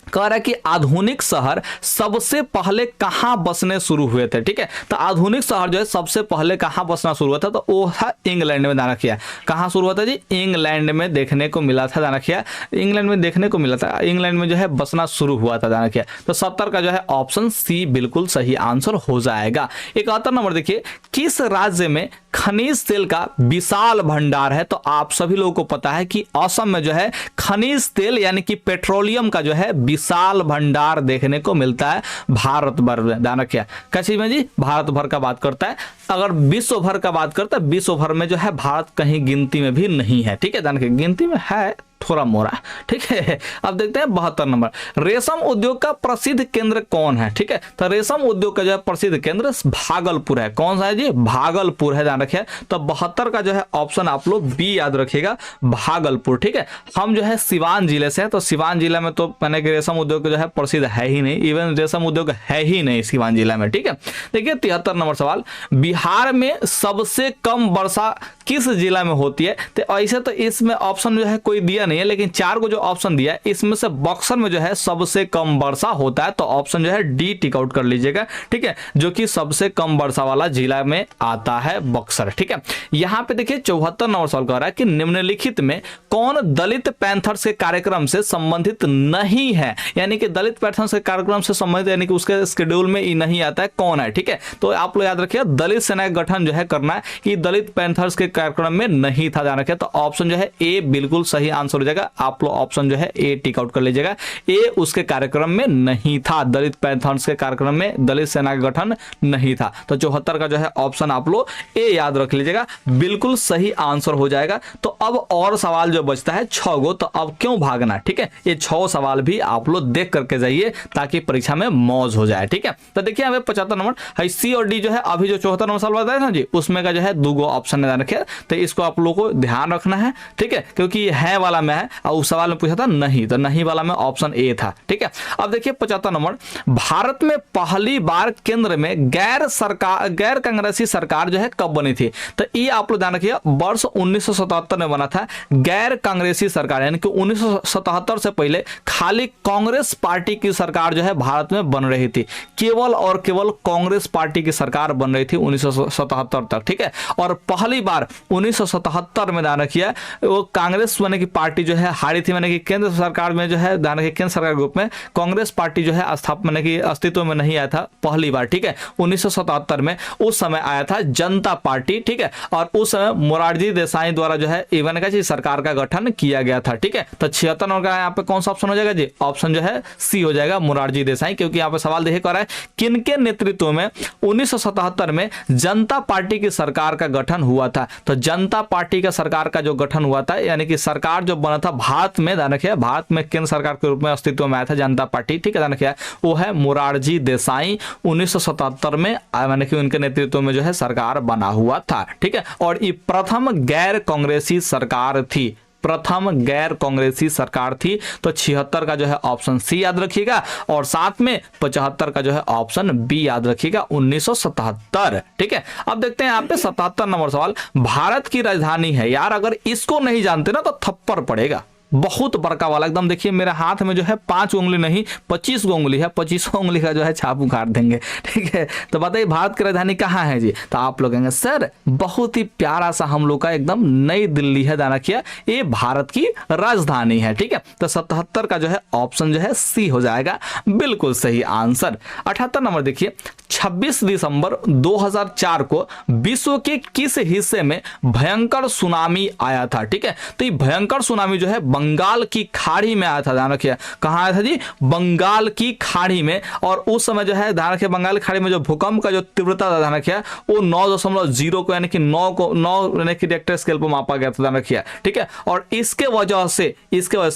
कह रहा है कि आधुनिक शहर सबसे पहले कहां बसने शुरू हुए थे, ठीक है। तो आधुनिक शहर जो है सबसे पहले कहां बसना शुरू हुआ था, तो वो था इंग्लैंड में। ध्यान रखिए कहां शुरू हुआ था जी? इंग्लैंड में देखने को मिला था। ध्यान रखिए इंग्लैंड में देखने को मिला था, इंग्लैंड में जो है बसना शुरू हुआ था। ध्यान रखिए। तो 70 का जो है ऑप्शन सी बिल्कुल सही आंसर हो जाएगा। 71 नंबर देखिए, किस राज्य में खनिज तेल का विशाल भंडार है? तो आप सभी लोगों को पता है कि असम में जो है खनिज तेल यानी कि पेट्रोलियम का जो है विशाल भंडार देखने को मिलता है भारत भर में। ध्यान रखिए कैसे में जी? भारत भर का बात करता है। अगर विश्व भर का बात करता है, विश्व भर में जो है भारत कहीं गिनती में भी नहीं है, ठीक है। ध्यान रखिए गिनती में है थोड़ा मोरा, ठीक है। अब देखते हैं 72 नंबर, रेशम उद्योग का प्रसिद्ध केंद्र कौन है? ठीक है, तो रेशम उद्योग का जो है प्रसिद्ध केंद्र भागलपुर है। कौन सा है जी? भागलपुर है। ध्यान रखिए। तो 72 का जो है ऑप्शन आप लोग बी याद रखिएगा, भागलपुर, ठीक है। हम जो है सिवान जिले से हैं, तो सिवान जिला में तो मैंने कि रेशम उद्योग जो है प्रसिद्ध है ही नहीं, इवन रेशम उद्योग है ही नहीं सिवान जिला में, ठीक है। देखिए 73 नंबर सवाल, बिहार में सबसे कम वर्षा किस जिला में होती है? तो ऐसे तो इसमें ऑप्शन जो है कोई दिया नहीं है, लेकिन 4 को जो ऑप्शन दिया है इसमें से बक्सर में जो है सबसे कम वर्षा होता है। तो ऑप्शन जो है डी टिक आउट कर लीजिएगा, ठीक है, जो कि सबसे कम वर्षा वाला जिला में आता है बक्सर, ठीक है। यहां पे देखिए 74 नंबर सवाल कह रहा है कि निम्नलिखित में कौन दलित पैंथर्स के कार्यक्रम से संबंधित नहीं है? यानी कि दलित पैंथर्स के कार्यक्रम से संबंधित यानी कि उसके शेड्यूल में ही नहीं आता है, कौन है? ठीक है, तो आप लोग याद रखिए दलित सेना का गठन जो है करना है, कि दलित पैंथर्स के कार्यक्रम में नहीं था। ध्यान रखिए। तो ऑप्शन जो है ए बिल्कुल सही आंसर हो जाएगा। आप लोग ऑप्शन जो है ए टिक आउट कर लीजिएगा, ए उसके कार्यक्रम में नहीं था, दलित पैंथर्स के कार्यक्रम में दलित सेना का गठन नहीं था। तो 74 का जो है ऑप्शन आप लोग ए याद रख लीजिएगा, बिल्कुल सही आंसर हो जाएगा। तो अब और सवाल जो बचता है 6 गो, तो अब क्यों भागना, ठीक है। ये 6 सवाल भी आप लोग देख करके जाइए ताकि परीक्षा में मौज हो जाए, ठीक है। तो देखिए हमें 75 नंबर सी और डी जो है अभी जो 74 नंबर सवाल बताया था जी, उसमें का जो है 2 गो ऑप्शन ध्यान रखिए। तो इसको आप लोगों को ध्यान रखना है, ठीक है, क्योंकि ये है वाला में है और उस सवाल में पूछा था नहीं, तो नहीं वाला में ऑप्शन ए था, ठीक है। अब देखिए 75 नंबर, भारत में पहली बार केंद्र में गैर कांग्रेसी सरकार जो है कब बनी थी? तो ये आप लोग ध्यान रखिए वर्ष 1977 में बना था गैर कांग्रेसी सरकार, यानी कि 1977 से पहले खाली कांग्रेस पार्टी की सरकार जो है भारत में बन रही थी, केवल और केवल कांग्रेस पार्टी की सरकार बन रही थी 1977 तक, ठीक है। और पहली बार 1977 में ध्यान रखिए वो कांग्रेस माने की पार्टी जो है हारी थी, माने कि केंद्र सरकार में जो है ध्यान रखिए केंद्र सरकार ग्रुप में कांग्रेस पार्टी जो है स्थापना माने कि अस्तित्व में नहीं आया था पहली बार, ठीक है। 1977 में उस समय आया था जनता पार्टी, ठीक है, और उस समय मोरारजी देसाई द्वारा जो है इवन का सरकार का गठन किया गया था, ठीक है। तो 76 नंबर का यहाँ पे कौन सा ऑप्शन हो जाएगा जी? ऑप्शन जो है सी हो जाएगा, मोरारजी देसाई, क्योंकि यहाँ पे सवाल देखिए कर रहा है किनके नेतृत्व में 1977 में जनता पार्टी की सरकार का गठन हुआ था। तो जनता पार्टी का सरकार का जो गठन हुआ था यानी कि सरकार जो बना था भारत में, ध्यान रखिए भारत में केंद्र सरकार के रूप में अस्तित्व में आया था जनता पार्टी, ठीक है, ध्यान रखिए वो है मोरारजी देसाई। 1977 में यानी कि उनके नेतृत्व में जो है सरकार बना हुआ था, ठीक है। और ये प्रथम गैर कांग्रेसी सरकार थी, प्रथम गैर कांग्रेसी सरकार थी। तो 76 का जो है ऑप्शन सी याद रखिएगा और साथ में 75 का जो है ऑप्शन बी याद रखिएगा 1977, ठीक है। अब देखते हैं यहाँ पे 77 नंबर सवाल, भारत की राजधानी है यार, अगर इसको नहीं जानते ना तो थप्पड़ पड़ेगा, बहुत बड़का वाला एकदम। देखिए मेरे हाथ में जो है 5 उंगली नहीं 25 उंगली है, 25 उंगली का जो है छाप उखाड़ देंगे, ठीक है। तो बताइए भारत की राजधानी कहाँ है जी? तो आप लोग कहेंगे सर बहुत ही प्यारा सा हम लोग का एकदम नई दिल्ली है, ध्यान रखिए ये भारत की राजधानी है, ठीक है। तो 77 का जो है ऑप्शन जो है सी हो जाएगा, बिल्कुल सही आंसर। 78 नंबर देखिए, 26 दिसंबर 2004 को विश्व के किस हिस्से में भयंकर सुनामी आया था? ठीक है, तो ये भयंकर सुनामी जो है बंगाल की खाड़ी में आया था, ध्यान रखिए कहाँ आया था जी, बंगाल की खाड़ी में। और उस समय जो है ध्यान रखिए बंगाल की खाड़ी में जो भूकंप का जो तीव्रता था, ध्यान रखिए वो 9.0 को यानी कि 9 यानी कि रिक्टर स्केल पर मापा गया था, ध्यान रखिए, ठीक है। और इसके वजह से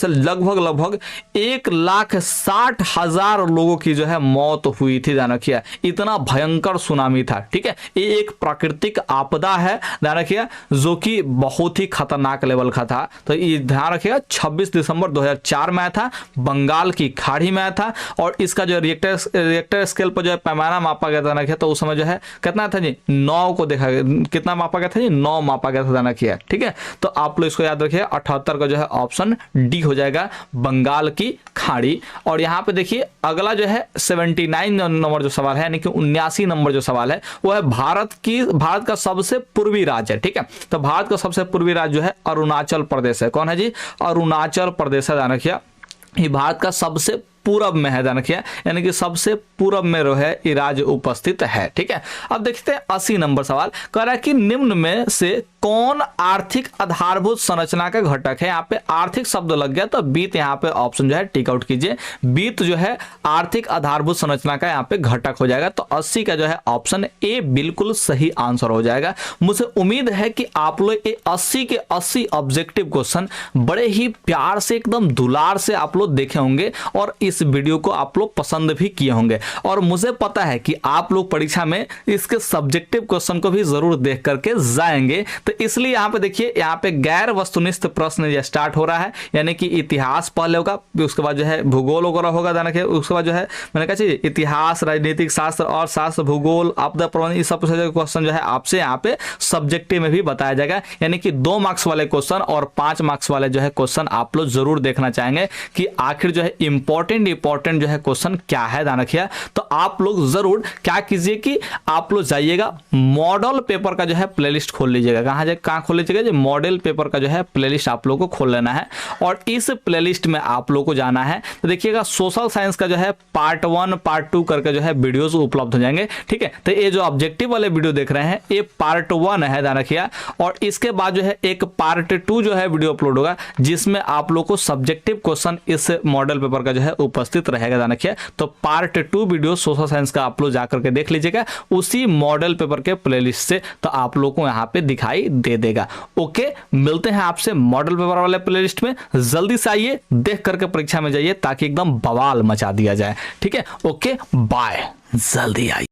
लगभग 1,60,000 लोगों की जो है मौत हुई थी, ध्यान रखिए। इतना भयंकर सुनामी था, ठीक है। ये एक प्राकृतिक आपदा है, ध्यान रखिए, जो कि बहुत ही खतरनाक लेवल का था। तो ये ध्यान रखिएगा 26 दिसंबर 2004 में आया था, बंगाल की खाड़ी में आया था। और इसका जो रिएक्टर स्केल पर जो है पैमाना मापा गया था, तो उस समय जो है कितना था जी, 9 को देखा गया, कितना मापा गया था जी, 9 मापा गया था, ध्यान रखिए, ठीक है। तो आप लोग इसको याद रखिए, 78 का जो है ऑप्शन डी हो जाएगा, बंगाल की खाड़ी। और यहाँ पे देखिए अगला जो है 79 नंबर जो सवाल है, यानी कि 79 नंबर जो सवाल है वो है भारत का सबसे पूर्वी राज्य है, ठीक है। तो भारत का सबसे पूर्वी राज्य जो है अरुणाचल प्रदेश है। कौन है जी, अरुणाचल प्रदेश है, ध्यान रखिए। ये भारत का सबसे पूरब में है, ध्यान रखिए, यानी कि सबसे पूरब में जो है ये राज्य उपस्थित है, ठीक है। अब देखते हैं 80 नंबर सवाल, कह रहा है कि निम्न में से कौन आर्थिक आधारभूत संरचना का घटक है। यहाँ पे आर्थिक शब्द लग गया तो बीत यहाँ पे ऑप्शन जो है टिक आउट कीजिए, बीत जो है आर्थिक आधारभूत संरचना का यहाँ पे घटक हो जाएगा। तो 80 का जो है ऑप्शन ए बिल्कुल सही आंसर हो जाएगा। मुझे उम्मीद है कि आप लोग ये 80 के 80 ऑब्जेक्टिव क्वेश्चन बड़े ही प्यार से, एकदम दुलार से आप लोग देखे होंगे और इस वीडियो को आप लोग पसंद भी किए होंगे। और मुझे पता है कि आप लोग परीक्षा में इसके सब्जेक्टिव क्वेश्चन को भी जरूर देख करके जाएंगे। तो इसलिए यहाँ पे देखिए, यहाँ पे गैर वस्तुनिष्ठ प्रश्न ये स्टार्ट हो रहा है, यानी कि इतिहास पहले होगा, उसके बाद जो है भूगोल वगैरह होगा, ध्यान रखिए। उसके बाद जो है मैंने कहा चाहिए इतिहास, राजनीतिक शास्त्र और शास्त्र, भूगोल, आपदा प्रबंधन, ये सब क्वेश्चन जो है आपसे यहाँ पे सब्जेक्टिव में भी बताया जाएगा। यानी कि 2 मार्क्स वाले क्वेश्चन और 5 मार्क्स वाले जो है क्वेश्चन आप लोग जरूर देखना चाहेंगे कि आखिर जो है इंपॉर्टेंट जो है क्वेश्चन क्या है, ध्यान रखिए। तो आप लोग जरूर क्या कीजिए कि आप लोग जाइएगा मॉडल पेपर का जो है प्लेलिस्ट खोल लीजिएगा। कहाँ खोल लीजिएगा जी, मॉडल पेपर का जो है प्लेलिस्ट आप लोगों को खोल लेना है। और इस प्लेलिस्ट में आप लोगों को जाना है तो देखिएगा सोशल साइंस का जो है पार्ट 1 पार्ट 2 करके जो है वीडियोस उपलब्ध हो जाएंगे, ठीक है। तो ये जो ऑब्जेक्टिव वाले वीडियो देख रहे हैं ये पार्ट 1 है, ध्यान रखिए। और इसके बाद जो है एक पार्ट 2 जो है वीडियो अपलोड होगा, जिसमें आप लोग को सब्जेक्टिव क्वेश्चन इस मॉडल पेपर का जो है उपस्थित रहेगा, ध्यान रखिए। तो पार्ट 2 वीडियो सोशल साइंस का आप लोग जाकर के देख लीजिएगा उसी मॉडल पेपर के प्लेलिस्ट से, तो आप लोग को यहाँ पे दिखाई दे देगा। ओके, मिलते हैं आपसे मॉडल पेपर वाले प्लेलिस्ट में। जल्दी से आइए, देख करके परीक्षा में जाइए ताकि एकदम बवाल मचा दिया जाए, ठीक है। ओके बाय, जल्दी आइए।